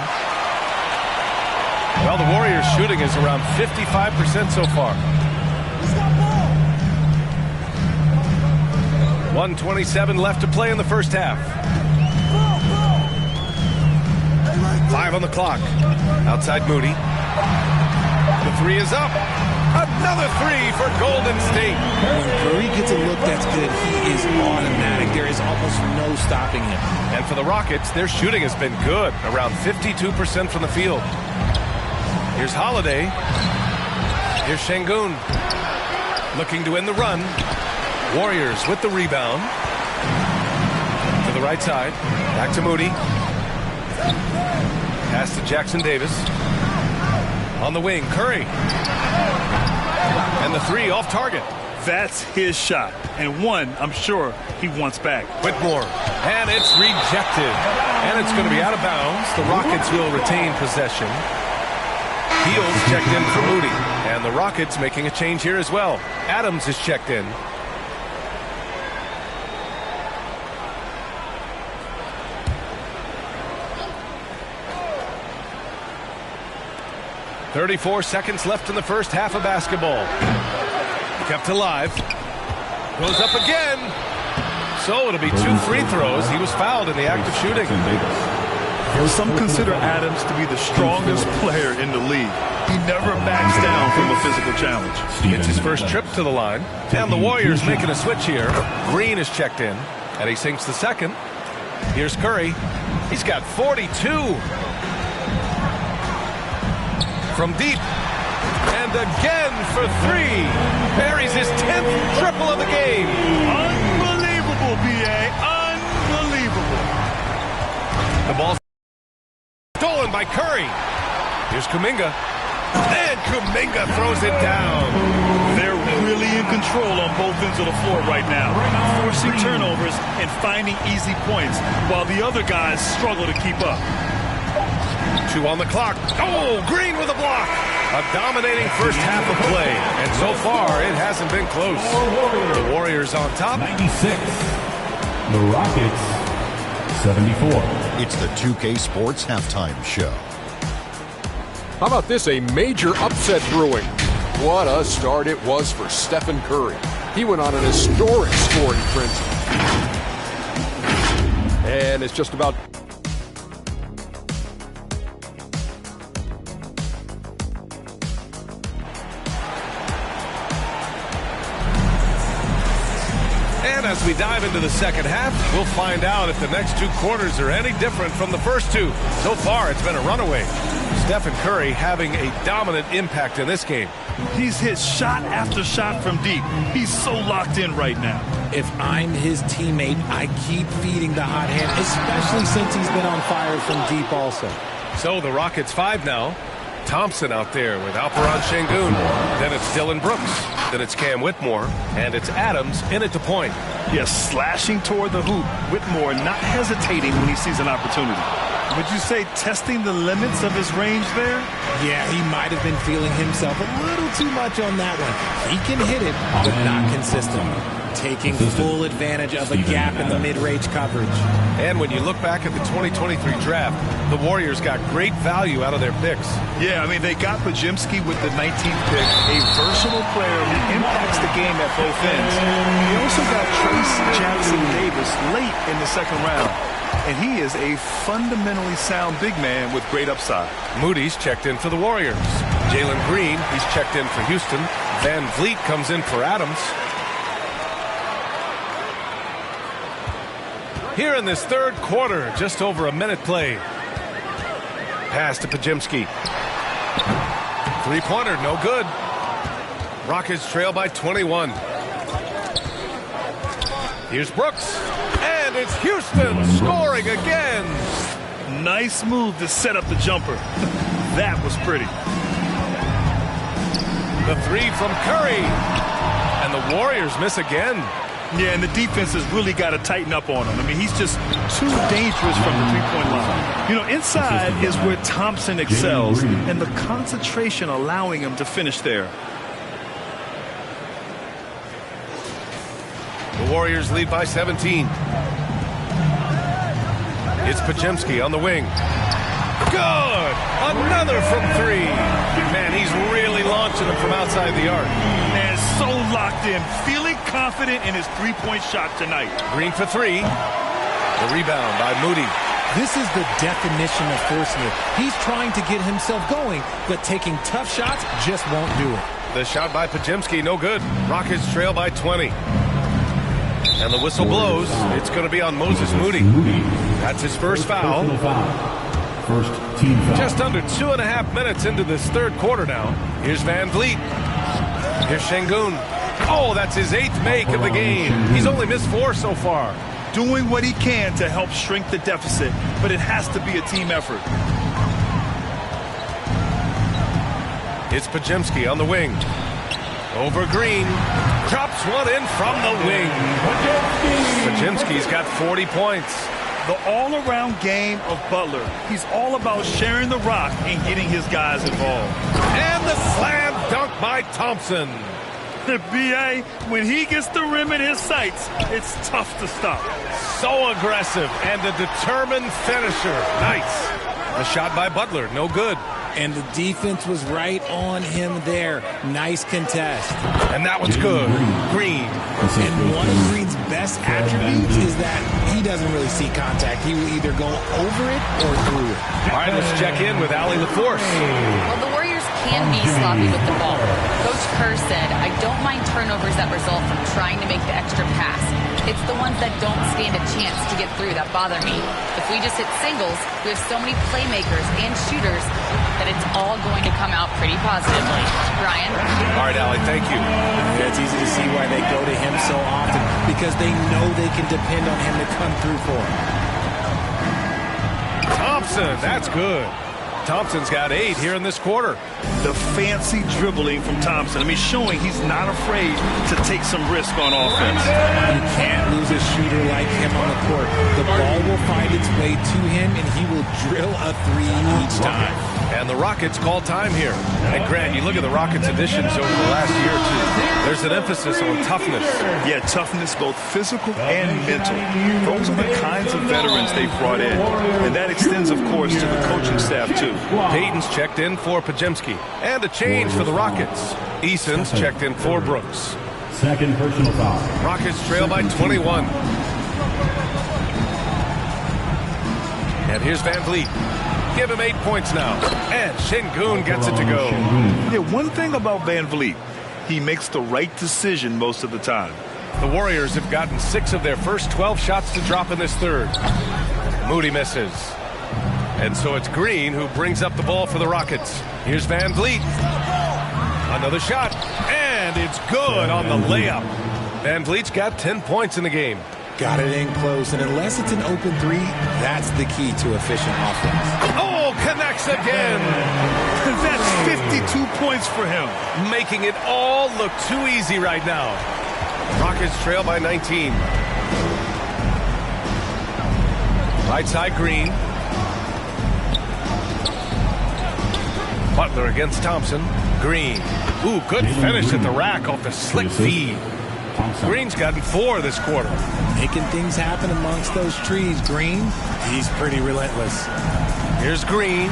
Well, the Warriors' shooting is around 55% so far. 1:27 left to play in the first half. 5 on the clock. Outside Moody. The three is up. Another three for Golden State. When Curry gets a look that's good, he is automatic. There is almost no stopping him. And for the Rockets, their shooting has been good. Around 52% from the field. Here's Holiday. Here's Şengün. Looking to end the run. Warriors with the rebound. To the right side. Back to Moody. Pass to Jackson Davis. On the wing, Curry. And the three off target. That's his shot. And one, I'm sure, he wants back. Whitmore. And it's rejected. And it's going to be out of bounds. The Rockets will retain possession. Beals checked in for Moody. And the Rockets making a change here as well. Adams is checked in. .34 seconds left in the first half of basketball. Kept alive. Goes up again. So it'll be 2 free throws. He was fouled in the act of shooting. Some consider Adams to be the strongest player in the league. He never backs down from a physical challenge. It's his first trip to the line. And the Warriors making a switch here. Green is checked in. And he sinks the second. Here's Curry. He's got 42. From deep. And again for three. Buries his 10th triple of the game. Unbelievable, B.A. Unbelievable. The ball's stolen by Curry. Here's Kuminga. And Kuminga throws it down. They're really in control on both ends of the floor right now, forcing turnovers and finding easy points, while the other guys struggle to keep up. 2 on the clock. Oh, Green with a block. A dominating first half of play. And so far, it hasn't been close. The Warriors on top. 96. The Rockets, 74. It's the 2K Sports Halftime Show. How about this? A major upset brewing. What a start it was for Stephen Curry. He went on an historic scoring frenzy. And it's just about... And as we dive into the second half, we'll find out if the next 2 quarters are any different from the first 2. So far, it's been a runaway. Stephen Curry having a dominant impact in this game. He's hit shot after shot from deep. He's so locked in right now. If I'm his teammate, I keep feeding the hot hand, especially since he's been on fire from deep also. So the Rockets 5 now. Thompson out there with Alperon Şengün. Then it's Dylan Brooks. Then it's Cam Whitmore. And it's Adams in at the point. Yes, slashing toward the hoop. Whitmore not hesitating when he sees an opportunity. Would you say testing the limits of his range there? Yeah, he might have been feeling himself a little too much on that one. He can hit it, but not consistent. Taking full advantage of a gap in the mid-range coverage. And when you look back at the 2023 draft, the Warriors got great value out of their picks. Yeah, I mean, they got Pajimski with the 19th pick, a versatile player who impacts the game at both ends. They also got Trace Jackson-Davis late in the second round. And he is a fundamentally sound big man with great upside. Moody's checked in for the Warriors. Jalen Green, he's checked in for Houston. Van Vliet comes in for Adams. Here in this third quarter, just over a minute played. Pass to Pajimski. Three-pointer, no good. Rockets trail by 21. Here's Brooks. And it's Houston scoring again. Nice move to set up the jumper. That was pretty. The three from Curry. And the Warriors miss again. Yeah, and the defense has really got to tighten up on him. I mean, he's just too dangerous from the three-point line. You know, inside is where Thompson excels, and the concentration allowing him to finish there. The Warriors lead by 17. It's Pajimski on the wing. Good! Another from three. Man, he's really launching them from outside the arc. And so locked in, feeling confident in his three-point shot tonight. Green for three. The rebound by Moody. This is the definition of forcing it. He's trying to get himself going, but taking tough shots just won't do it. The shot by Pajimski, no good. Rockets trail by 20. And the whistle blows. It's going to be on Moses Moody. That's his first foul. First team foul. Just under 2.5 minutes into this third quarter now. Here's Van Vliet. Here's Şengün. Oh, that's his 8th make of the game. He's only missed 4 so far. Doing what he can to help shrink the deficit, but it has to be a team effort. It's Pajimski on the wing. Over Green. Drops one in from the wing. Pajimski's got 40 points. The all-around game of Butler. He's all about sharing the rock and getting his guys involved. And the slam dunk by Thompson. The BA, when he gets the rim in his sights, it's tough to stop. So aggressive and a determined finisher. Nice. The shot by Butler, no good. And the defense was right on him there. Nice contest. And that one's good. Green. And one of Green's best attributes is that he doesn't really see contact. He will either go over it or through it. All right, let's check in with Allie LaForce. Well, the Warriors can be sloppy with the ball. Coach Kerr said, I don't mind turnovers that result from trying to make the extra pass. It's the ones that don't stand a chance to get through that bother me. If we just hit singles, we have so many playmakers and shooters that it's all going to come out pretty positively. Brian? All right, Allie, thank you. Yeah, it's easy to see why they go to him so often, because they know they can depend on him to come through for them. Thompson, that's good. Thompson's got 8 here in this quarter. The fancy dribbling from Thompson. I mean, showing he's not afraid to take some risk on offense. You can't lose a shooter like him on the court. The ball will find its way to him, and he will drill a 3 each time. And the Rockets call time here. And Grant, you look at the Rockets additions over the last year or two. There's an emphasis on toughness. Yeah, toughness, both physical and mental. Those are the kinds of veterans they've brought in. And that extends, of course, to the coaching staff, too. Payton's checked in for Pajimski. And a change for the Rockets. Eason's checked in for Brooks. Second personal foul. Rockets trail by 21. And here's Van Vliet. Give him 8 points now. And Şengün gets it to go. Yeah, one thing about Van Vliet, he makes the right decision most of the time. The Warriors have gotten 6 of their first 12 shots to drop in this third. Moody misses. And so it's Green who brings up the ball for the Rockets. Here's Van Vliet. Another shot. And it's good on the layup. Van Vliet's got 10 points in the game. Got it in close, and unless it's an open 3, that's the key to efficient offense. Oh, connects again. That 2 points for him. Making it all look too easy right now. Rockets trail by 19. Right side, Green. Butler against Thompson. Green. Ooh, good finish at the rack off the slick feed. Green's gotten 4 this quarter. Making things happen amongst those trees, Green. He's pretty relentless. Here's Green.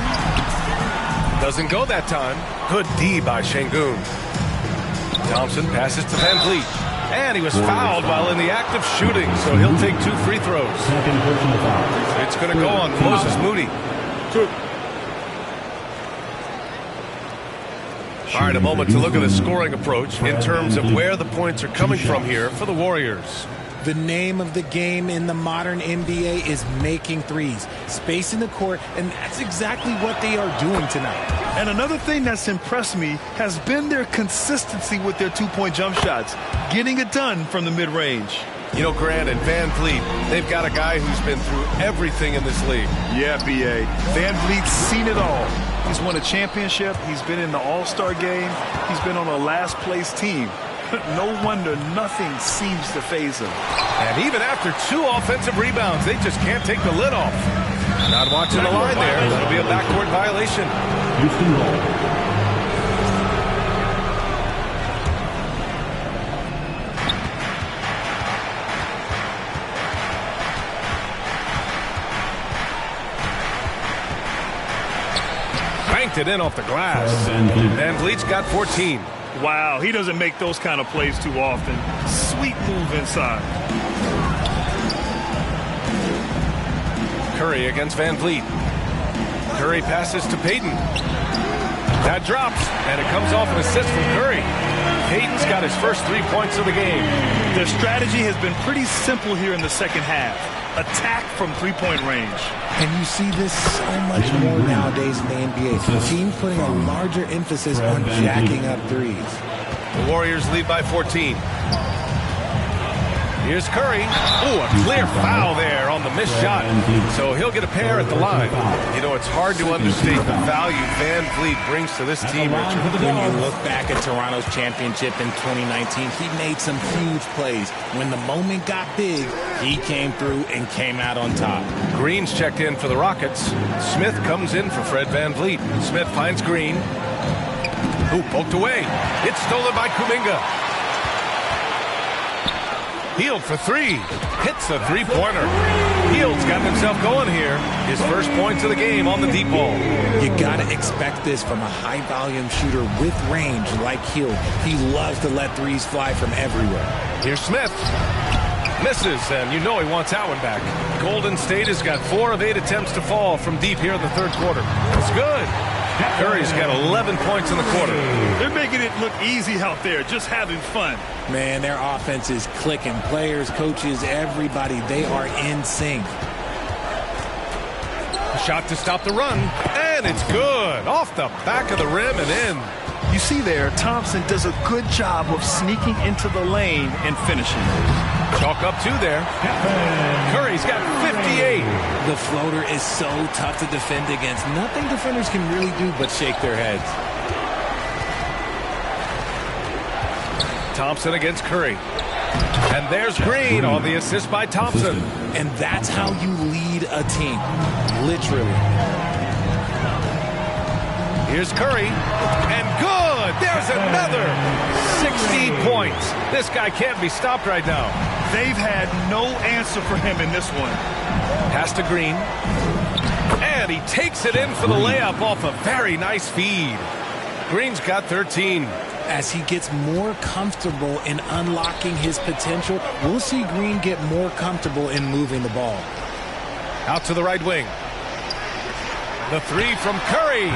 Doesn't go that time. Good D by Şengün. Thompson passes to Van Vliet. And he was fouled while in the act of shooting, so he'll take 2 free throws. It's going to go on Moses Moody. All right, a moment to look at the scoring approach in terms of where the points are coming from here for the Warriors. The name of the game in the modern NBA is making threes, spacing the court, and that's exactly what they are doing tonight. And another thing that's impressed me has been their consistency with their 2-point jump shots, getting it done from the mid-range. You know, Grant and Van Vliet, they've got a guy who's been through everything in this league. Yeah, B.A. Van Vliet's seen it all. He's won a championship. He's been in the All-Star game. He's been on a last-place team. No wonder nothing seems to faze him. And even after 2 offensive rebounds, they just can't take the lid off. Not watching the line there. That'll be a backcourt violation. Houston ball. Banked it in off the glass. Van Vliet's got 14. Wow, he doesn't make those kind of plays too often. Sweet move inside. Curry against Van Vliet. Curry passes to Payton. That drops, and it comes off an assist from Curry. Payton's got his first 3 points of the game. Their strategy has been pretty simple here in the second half. Attack from 3-point range. And you see this so much more nowadays in the NBA. Teams putting a larger emphasis on jacking up threes. The Warriors lead by 14. Here's Curry. Ooh, a clear foul there on the missed shot. So he'll get a pair at the line. You know, it's hard to understate the value Van Vliet brings to this team, Richard. When you look back at Toronto's championship in 2019, he made some huge plays. When the moment got big, he came through and came out on top. Green's checked in for the Rockets. Smith comes in for Fred Van Vliet. Smith finds Green. Ooh, poked away. It's stolen by Kuminga. Hield for 3. Hits the 3-pointer. Hield's got himself going here. His first points of the game on the deep ball. You got to expect this from a high-volume shooter with range like Hield. He loves to let threes fly from everywhere. Here's Smith. Misses, and you know he wants that one back. Golden State has got 4 of 8 attempts to fall from deep here in the third quarter. It's good. Curry's got 11 points in the quarter. They're making it look easy out there, just having fun. Man, their offense is clicking. Players, coaches, everybody, they are in sync. Shot to stop the run, and it's good. Off the back of the rim and in. You see there, Thompson does a good job of sneaking into the lane and finishing. Chalk up 2 there. Curry's got 58. The floater is so tough to defend against. Nothing defenders can really do but shake their heads. Thompson against Curry. And there's Green on the assist by Thompson. And that's how you lead a team. Literally. Here's Curry. And good! There's another 60 points. This guy can't be stopped right now. They've had no answer for him in this one. Pass to Green. And he takes it in for the layup off a very nice feed. Green's got 13. As he gets more comfortable in unlocking his potential, we'll see Green get more comfortable in moving the ball. Out to the right wing. The 3 from Curry.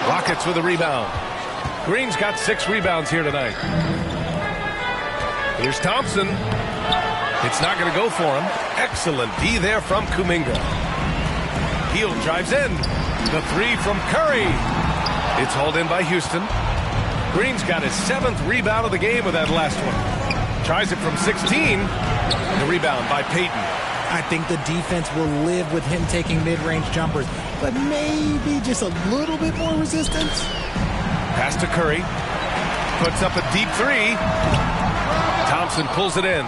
Rockets with a rebound. Green's got 6 rebounds here tonight. Here's Thompson. It's not going to go for him. Excellent D there from Kuminga. Hield drives in. The 3 from Curry. It's hauled in by Houston. Green's got his 7th rebound of the game with that last one. Tries it from 16. The rebound by Payton. I think the defense will live with him taking mid-range jumpers, but maybe just a little bit more resistance. Pass to Curry. Puts up a deep three. Thompson pulls it in.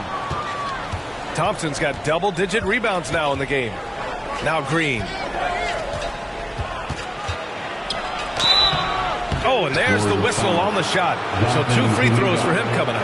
Thompson's got double-digit rebounds now in the game. Now Green. Oh, and there's the whistle on the shot. So 2 free throws for him coming up.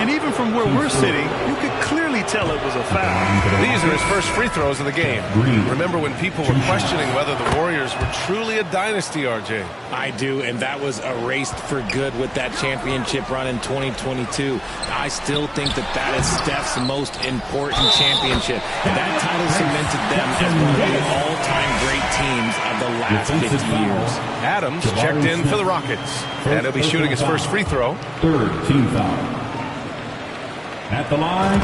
And even from where we're sitting, you could clearly tell it was a foul. These are his first free throws of the game. Remember when people were questioning whether the Warriors were truly a dynasty, RJ? I do, and that was erased for good with that championship run in 2022. I still think that that is Steph's most important championship. That title cemented them as one of the all-time great teams of the last 50 years. Adams checked in for the Rockets, and he'll be shooting his first free throw. Third team foul. At the line.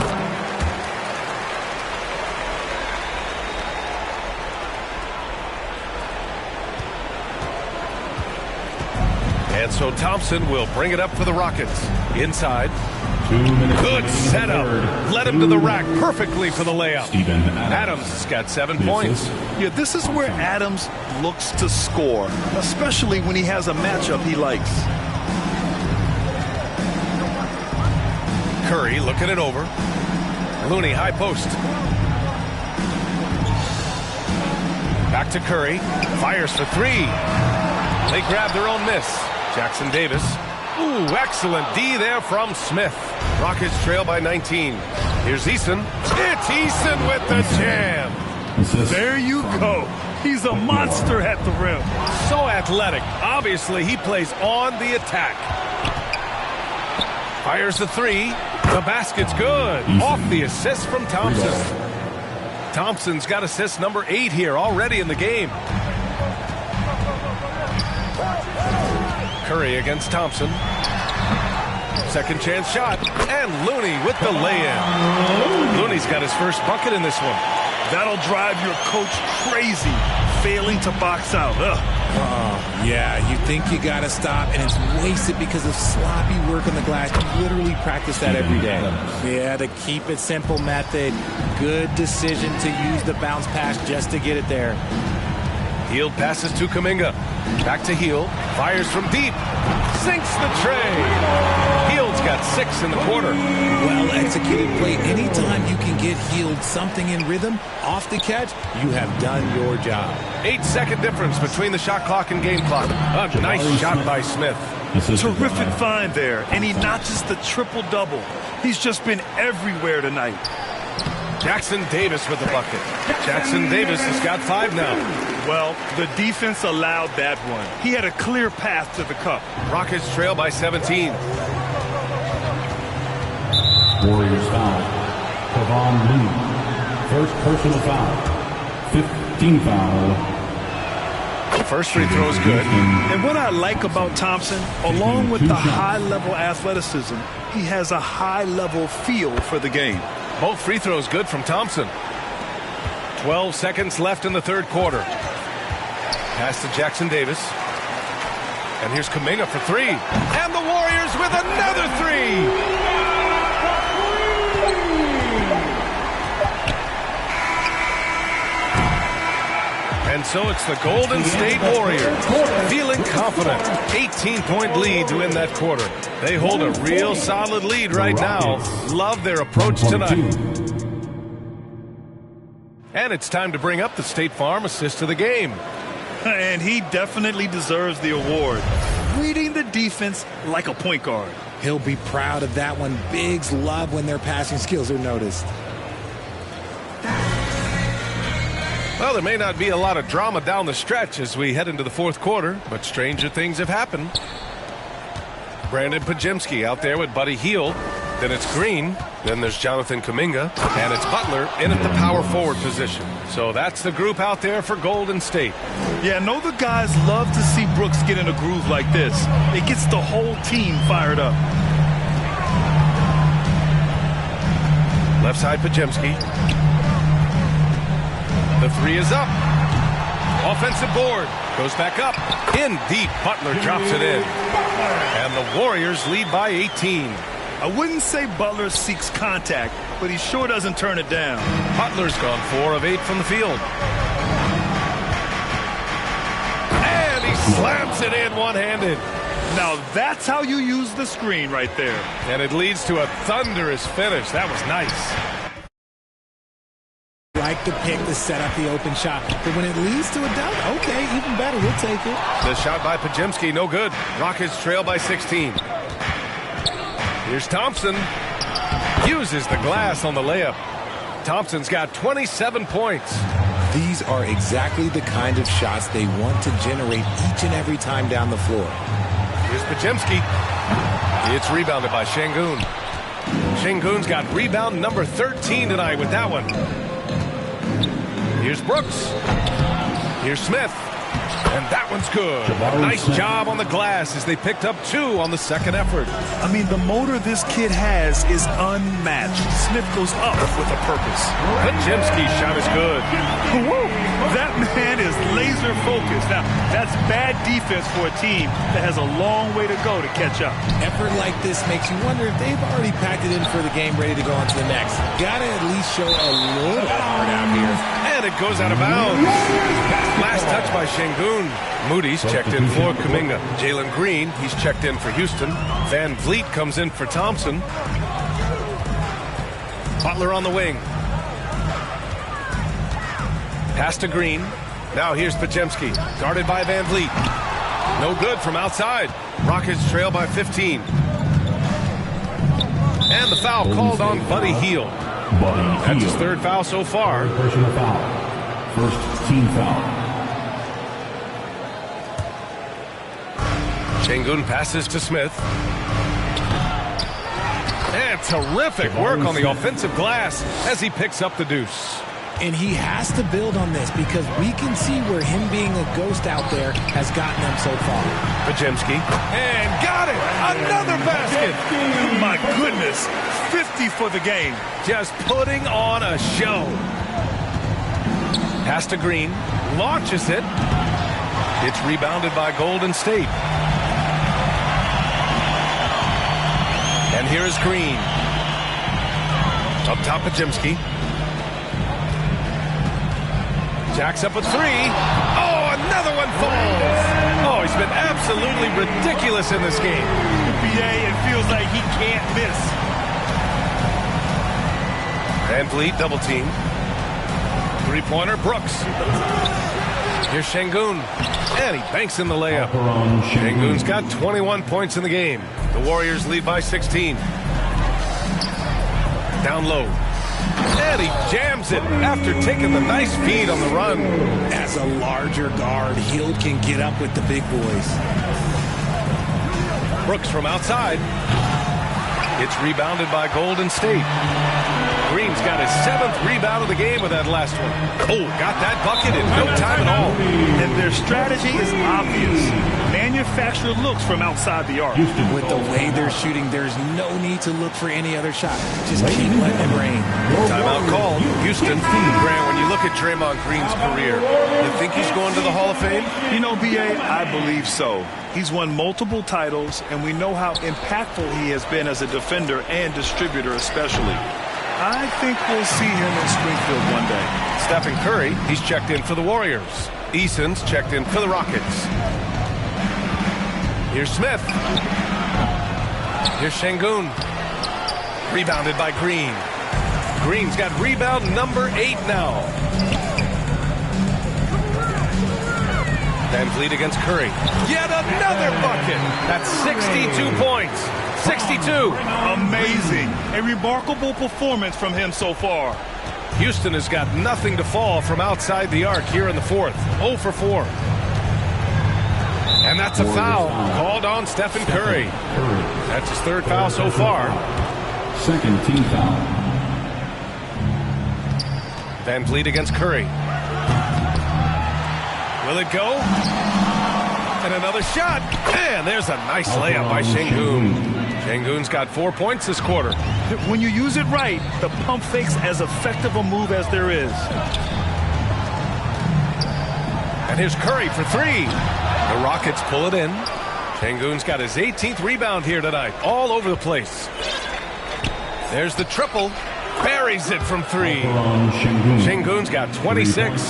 And so Thompson will bring it up for the Rockets. Inside. 2 minutes. Good setup. Led him to the rack perfectly for the layup. Adams has got 7 points. Yeah, this is where Adams looks to score, especially when he has a matchup he likes. Curry looking it over. Looney, high post. Back to Curry. Fires for 3. They grab their own miss. Jackson Davis. Ooh, excellent D there from Smith. Rockets trail by 19. Here's Eason. It's Eason with the jam. There you go. He's a monster at the rim. So athletic. Obviously, he plays on the attack. Fires the 3. The basket's good. Off the assist from Thompson. Thompson's got assist number 8 here already in the game. Curry against Thompson. Second chance shot. And Looney with the lay-in. Looney's got his first bucket in this one. That'll drive your coach crazy, failing to box out. Yeah, you think you got to stop, and it's wasted because of sloppy work on the glass. You literally practice that every day. Yeah, the keep it simple method. Good decision to use the bounce pass just to get it there. Hield passes to Kuminga. Back to Hield. Fires from deep. Sinks the tray. Hield's got 6 in the quarter. Well-executed play. Anytime you can get Hield something in rhythm, off the catch, you have done your job. 8-second difference between the shot clock and game clock. A nice shot by Smith. Terrific find there, and he notches the triple-double. He's just been everywhere tonight. Jackson Davis with the bucket. Jackson Davis has got 5 now. Well, the defense allowed that one. He had a clear path to the cup. Rockets trail by 17. Warriors foul. Kevon Lee. First personal foul. 15 foul. First free throw is good. And what I like about Thompson, along with the high-level athleticism, he has a high-level feel for the game. Both free throws good from Thompson. 12 seconds left in the third quarter. Pass to Jackson Davis. And here's Kuminga for 3. And the Warriors with another 3. And so it's the Golden State Warriors feeling confident. 18-point lead to win that quarter. They hold a real solid lead right now. Love their approach tonight. And it's time to bring up the State Farm assist of the game. And he definitely deserves the award. Reading the defense like a point guard. He'll be proud of that one. Bigs love when their passing skills are noticed. Well, there may not be a lot of drama down the stretch as we head into the fourth quarter, but stranger things have happened. Brandon Pajemski out there with Buddy Hield. Then it's Green. Then there's Jonathan Kuminga. And it's Butler in at the power forward position. So that's the group out there for Golden State. Yeah, I know the guys love to see Brooks get in a groove like this. It gets the whole team fired up. Left side Pajemski. The 3 is up. Offensive board. Goes back up. In deep. Butler drops it in. And the Warriors lead by 18. I wouldn't say Butler seeks contact, but he sure doesn't turn it down. Butler's gone 4 of 8 from the field. And he slams it in one-handed. Now that's how you use the screen right there. And it leads to a thunderous finish. That was nice. Like the pick to set up the open shot. But when it leads to a dunk, okay, even better. We'll take it. The shot by Pajemski, no good. Rockets trail by 16. Here's Thompson. Uses the glass on the layup. Thompson's got 27 points. These are exactly the kind of shots they want to generate each and every time down the floor. Here's Pajemski. It's rebounded by Şengün. Şengün's got rebound number 13 tonight with that one. Here's Brooks. Here's Smith. And that one's good. Nice job on the glass as they picked up 2 on the second effort. I mean, the motor this kid has is unmatched. Smith goes up with a purpose. Pajemski's shot is good. Woo! That man is laser focused. Now, that's bad defense for a team that has a long way to go to catch up. Effort like this makes you wonder if they've already packed it in for the game, ready to go on to the next. Gotta at least show a little effort out here. And it goes out of bounds. Last touch by Şengün. Moody's checked in for Kuminga. Jalen Green, he's checked in for Houston. Van Vliet comes in for Thompson. Butler on the wing. Pass to Green. Now here's Pajemski. Guarded by Van Vliet. No good from outside. Rockets trail by 15. And the foul called on Buddy Hield. That's his third foul so far. Personal foul. First team foul. Şengün passes to Smith. And terrific work on the offensive glass as he picks up the deuce. And he has to build on this because we can see where him being a ghost out there has gotten them so far. Pajemski. And got it! Another basket! My goodness! 50 for the game. Just putting on a show. Pass to Green. Launches it. It's rebounded by Golden State. And here is Green. Up top, Pajemski. Jacks up with 3. Oh, another one falls. Oh, he's been absolutely ridiculous in this game. BA, it feels like he can't miss. Van Vliet double team. Three-pointer, Brooks. Here's Şengün. And he banks in the layup. Şengün's got 21 points in the game. The Warriors lead by 16. Down low. And he jams it after taking the nice feed on the run. As a larger guard, Hield can get up with the big boys. Brooks from outside. It's rebounded by Golden State. Green's got his 7th rebound of the game with that last one. Oh, got that bucket in no time at all. And their strategy is obvious. Manufacture looks from outside the arc. With the way they're shooting, there's no need to look for any other shot. Just keep letting it rain. Timeout called. Houston. Grant, when you look at Draymond Green's career, you think he's going to the Hall of Fame? You know, B.A., I believe so. He's won multiple titles, and we know how impactful he has been as a defender and distributor especially. I think we'll see him in Springfield one day. Stephen Curry, he's checked in for the Warriors. Eason's checked in for the Rockets. Here's Smith. Here's Şengün. Rebounded by Green. Green's got rebound number 8 now. Van Vliet against Curry. Yet another bucket. That's 62 points. 62. Amazing. A remarkable performance from him so far. Houston has got nothing to fall from outside the arc here in the 4th. 0 for 4. And that's a foul called on Stephen Curry. That's his 3rd foul so far. Second team foul. Van Vliet against Curry. Will it go? And another shot. And there's a nice layup by Şengün. Şengün's got 4 points this quarter. When you use it right, the pump fake's as effective a move as there is. And here's Curry for 3. The Rockets pull it in. Şengün's got his 18th rebound here tonight. All over the place. There's the triple. buries it from three. Şengün's got 26.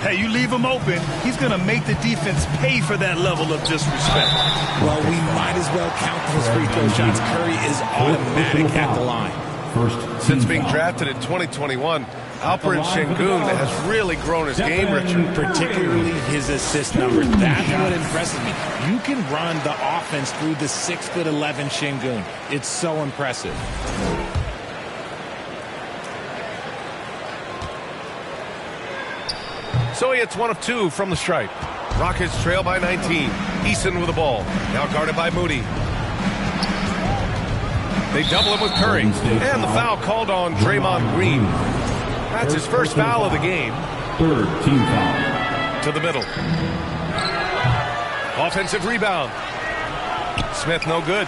Hey, you leave him open, he's going to make the defense pay for that level of disrespect. Well, we might as well count those free throw shots. Curry is automatic at the line. Since being drafted in 2021, Alperen Şengün has really grown his game, Richard. Particularly his assist numbers. That's what impresses me. You can run the offense through the 6'11" Şengün. It's so impressive. So he hits 1 of 2 from the stripe. Rockets trail by 19. Eason with the ball. Now guarded by Moody. They double him with Curry. And the foul called on Draymond Green. That's his first foul of the game. Third team foul. To the middle. Offensive rebound. Smith no good.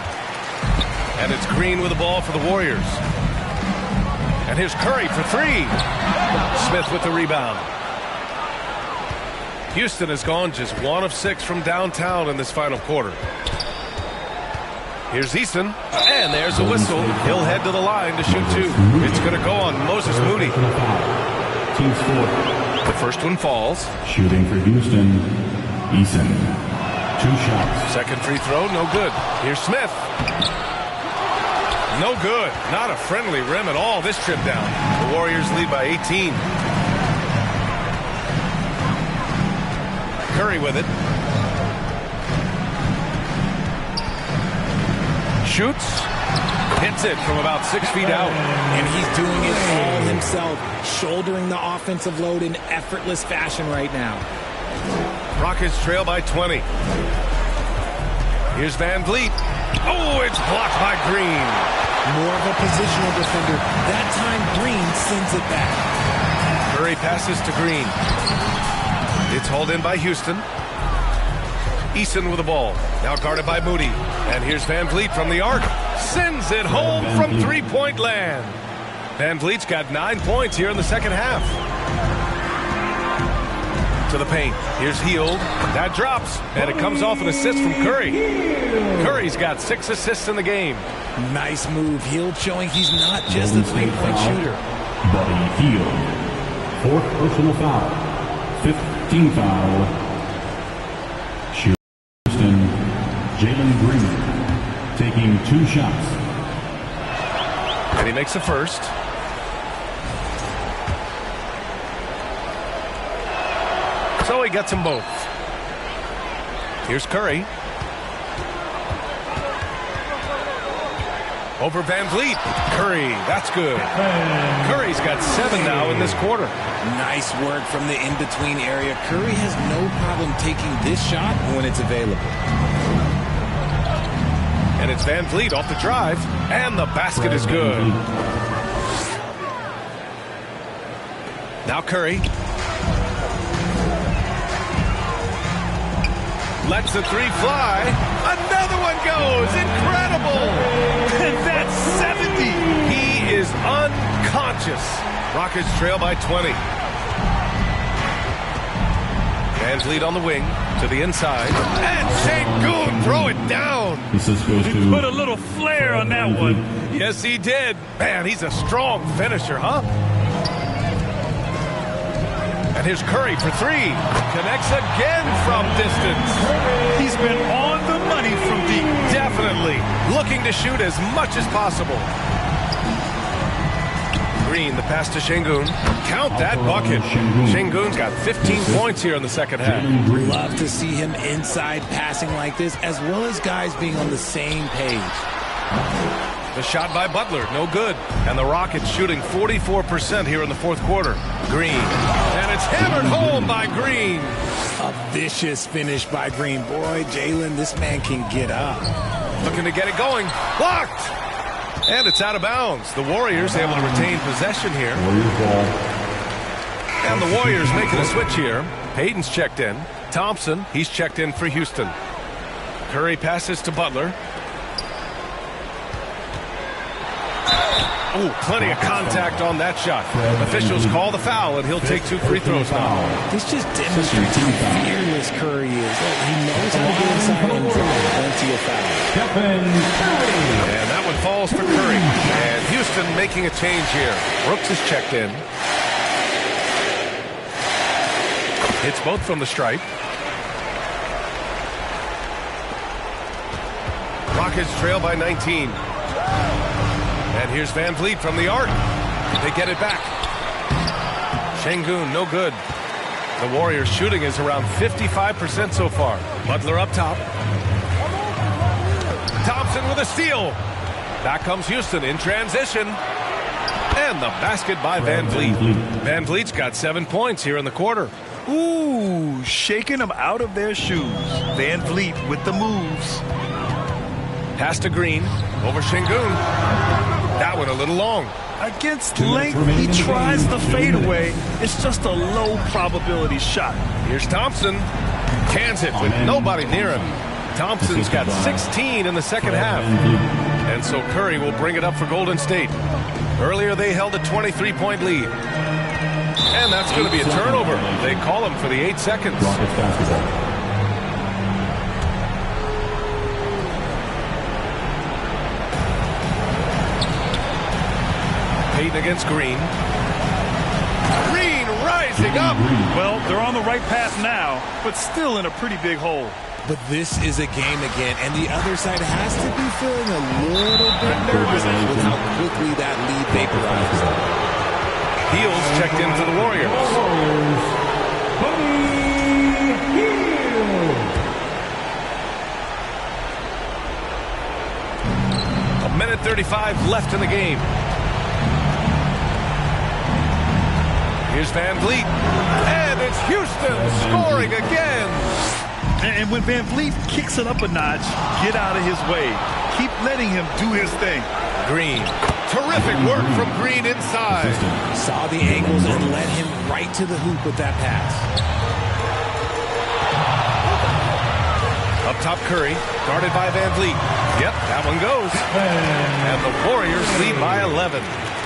And it's Green with the ball for the Warriors. And here's Curry for 3. Smith with the rebound. Houston has gone just 1 of 6 from downtown in this final quarter. Here's Eason, and there's a whistle. He'll head to the line to shoot 2. It's going to go on Moses Moody. Team score. The first one falls. Shooting for Houston, Eason. 2 shots. Second free throw, no good. Here's Smith. No good. Not a friendly rim at all this trip down. The Warriors lead by 18. Curry with it. Shoots. Hits it from about 6 feet out. And he's doing it all himself, shouldering the offensive load in effortless fashion right now. Rockets trail by 20. Here's Van Vliet. Oh, it's blocked by Green. More of a positional defender. That time Green sends it back. Curry passes to Green. It's hauled in by Houston. Eason with the ball. Now guarded by Moody. And here's Van Vliet from the arc. Sends it home from three-point land. Van Vliet's got 9 points here in the second half. To the paint. Here's Hield. That drops. And it comes off an assist from Curry. Curry's got 6 assists in the game. Nice move. Hield showing he's not just a three-point shooter. Buddy Hield. 4th personal foul. 5th team foul. Houston, Jalen Green taking 2 shots. And he makes the first. So he gets them both. Here's Curry. Over Van Vliet. Curry, that's good. Curry's got 7 now in this quarter. Nice work from the in-between area. Curry has no problem taking this shot when it's available. And it's Van Vliet off the drive. And the basket is good. Now Curry. Lets the 3 fly. Another one goes. Incredible. And that's 70. He is unconscious. Rockets trail by 20. Van Vliet on the wing to the inside. And Şengün throw it down. This is supposed to Put a little flair on that one. Yes, he did. Man, he's a strong finisher, huh? And here's Curry for 3. Connects again from distance. He's been on the money from deep. Definitely. Looking to shoot as much as possible. Green, the pass to Şengün. Count that bucket. Şengün's got 15 points here in the second half. Love to see him inside passing like this, as well as guys being on the same page. The shot by Butler, no good. And the Rockets shooting 44% here in the fourth quarter. Green. And it's hammered home by Green. A vicious finish by Green. Boy, Jalen, this man can get up. Looking to get it going. Blocked. And it's out of bounds. The Warriors able to retain possession here. And the Warriors making a switch here. Payton's checked in. Thompson, he's checked in for Houston. Curry passes to Butler. Ooh, plenty of contact on that shot. Officials call the foul, and he'll take 2 free throws now. This just demonstrates how fearless Curry is. He knows how to get inside and draw plenty of fouls. And that one falls for Curry. And Houston making a change here. Brooks is checked in. Hits both from the stripe. Rockets trail by 19. And here's Van Vliet from the arc. They get it back. Şengün, no good. The Warriors' shooting is around 55% so far. Butler up top. Thompson with a steal. Back comes Houston in transition. And the basket by Van Vliet. Van Vliet's got 7 points here in the quarter. Ooh, shaking them out of their shoes. Van Vliet with the moves. Pass to Green. Over Şengün. That one a little long. Against length, he tries the fadeaway. It's just a low probability shot. Here's Thompson. Cans it with nobody near him. Thompson's got 16 in the second half. And so Curry will bring it up for Golden State. Earlier they held a 23-point lead. And that's going to be a turnover. They call him for the 8 seconds. Payton against Green. Green rising up. Well, they're on the right path now, but still in a pretty big hole. But this is a game again, and the other side has to be feeling a little bit nervous with how quickly that lead vaporizes. Heels checked in for the Warriors. A minute 35 left in the game. Here's Van Vliet. And it's Houston scoring again. And when Van Vliet kicks it up a notch, get out of his way. Keep letting him do his thing. Green. Terrific work from Green inside. Saw the angles and led him right to the hoop with that pass. Up top Curry, guarded by Van Vliet. Yep, that one goes. And the Warriors lead by 11.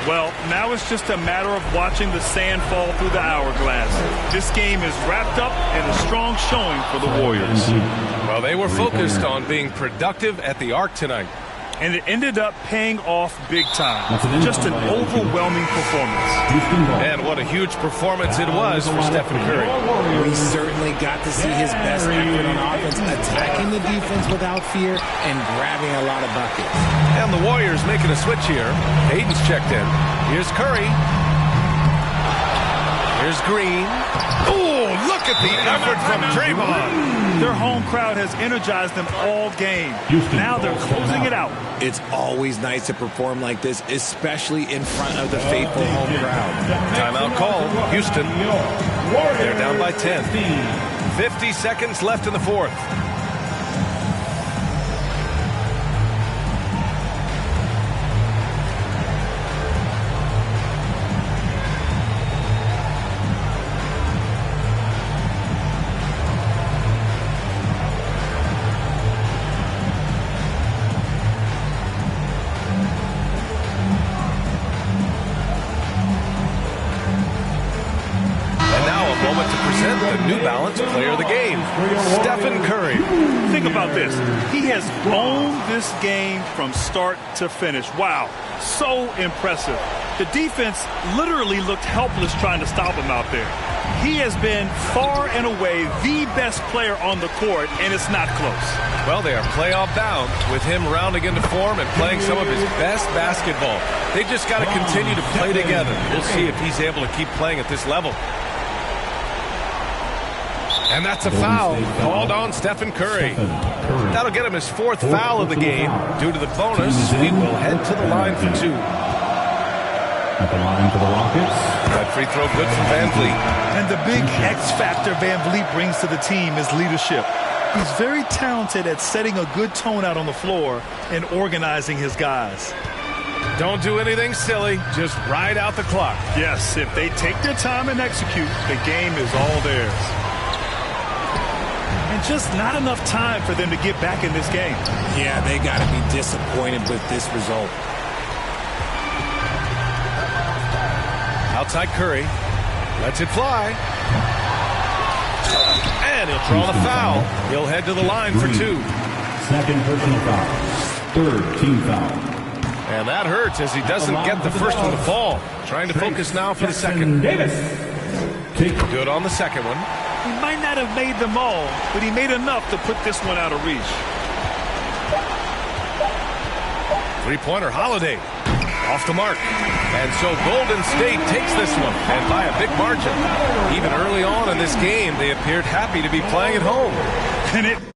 Well, now it's just a matter of watching the sand fall through the hourglass. This game is wrapped up in a strong showing for the Warriors. Well, they were focused on being productive at the arc tonight. And it ended up paying off big time. Just an overwhelming performance. And what a huge performance it was for Stephen Curry. We certainly got to see his best effort on offense, attacking the defense without fear and grabbing a lot of buckets. And the Warriors making a switch here. Hayden's checked in. Here's Curry. Here's Green. Oh, look at the effort from Draymond. Their home crowd has energized them all game. Now they're closing it out. It's always nice to perform like this, especially in front of the faithful home crowd. Timeout call. Houston. They're down by 10. 50 seconds left in the fourth. New Balance Player of the Game, Stephen Curry. Think about this. He has owned this game from start to finish. Wow, so impressive. The defense literally looked helpless trying to stop him out there. He has been far and away the best player on the court, and it's not close. Well, they are playoff bound with him rounding into form and playing some of his best basketball. They just got to continue to play together. We'll see if he's able to keep playing at this level. And that's a foul called on Stephen Curry. That'll get him his fourth foul of the game. Due to the bonus, he will head to the line for two. At the line for the Rockets. That free throw good from Van Vliet. And the big X factor Van Vliet brings to the team is leadership. He's very talented at setting a good tone out on the floor and organizing his guys. Don't do anything silly. Just ride out the clock. Yes, if they take their time and execute, the game is all theirs. And just not enough time for them to get back in this game. Yeah, they got to be disappointed with this result. Outside Curry. Lets it fly. And he'll draw the foul. He'll head to the line for two. Second personal foul. Third team foul. And that hurts as he doesn't get the first one to fall. Trying to focus now for the second. Good on the second one. He might not have made them all, but he made enough to put this one out of reach. Three-pointer, Holiday. Off the mark. And so Golden State takes this one, and by a big margin. Even early on in this game, they appeared happy to be playing at home. And it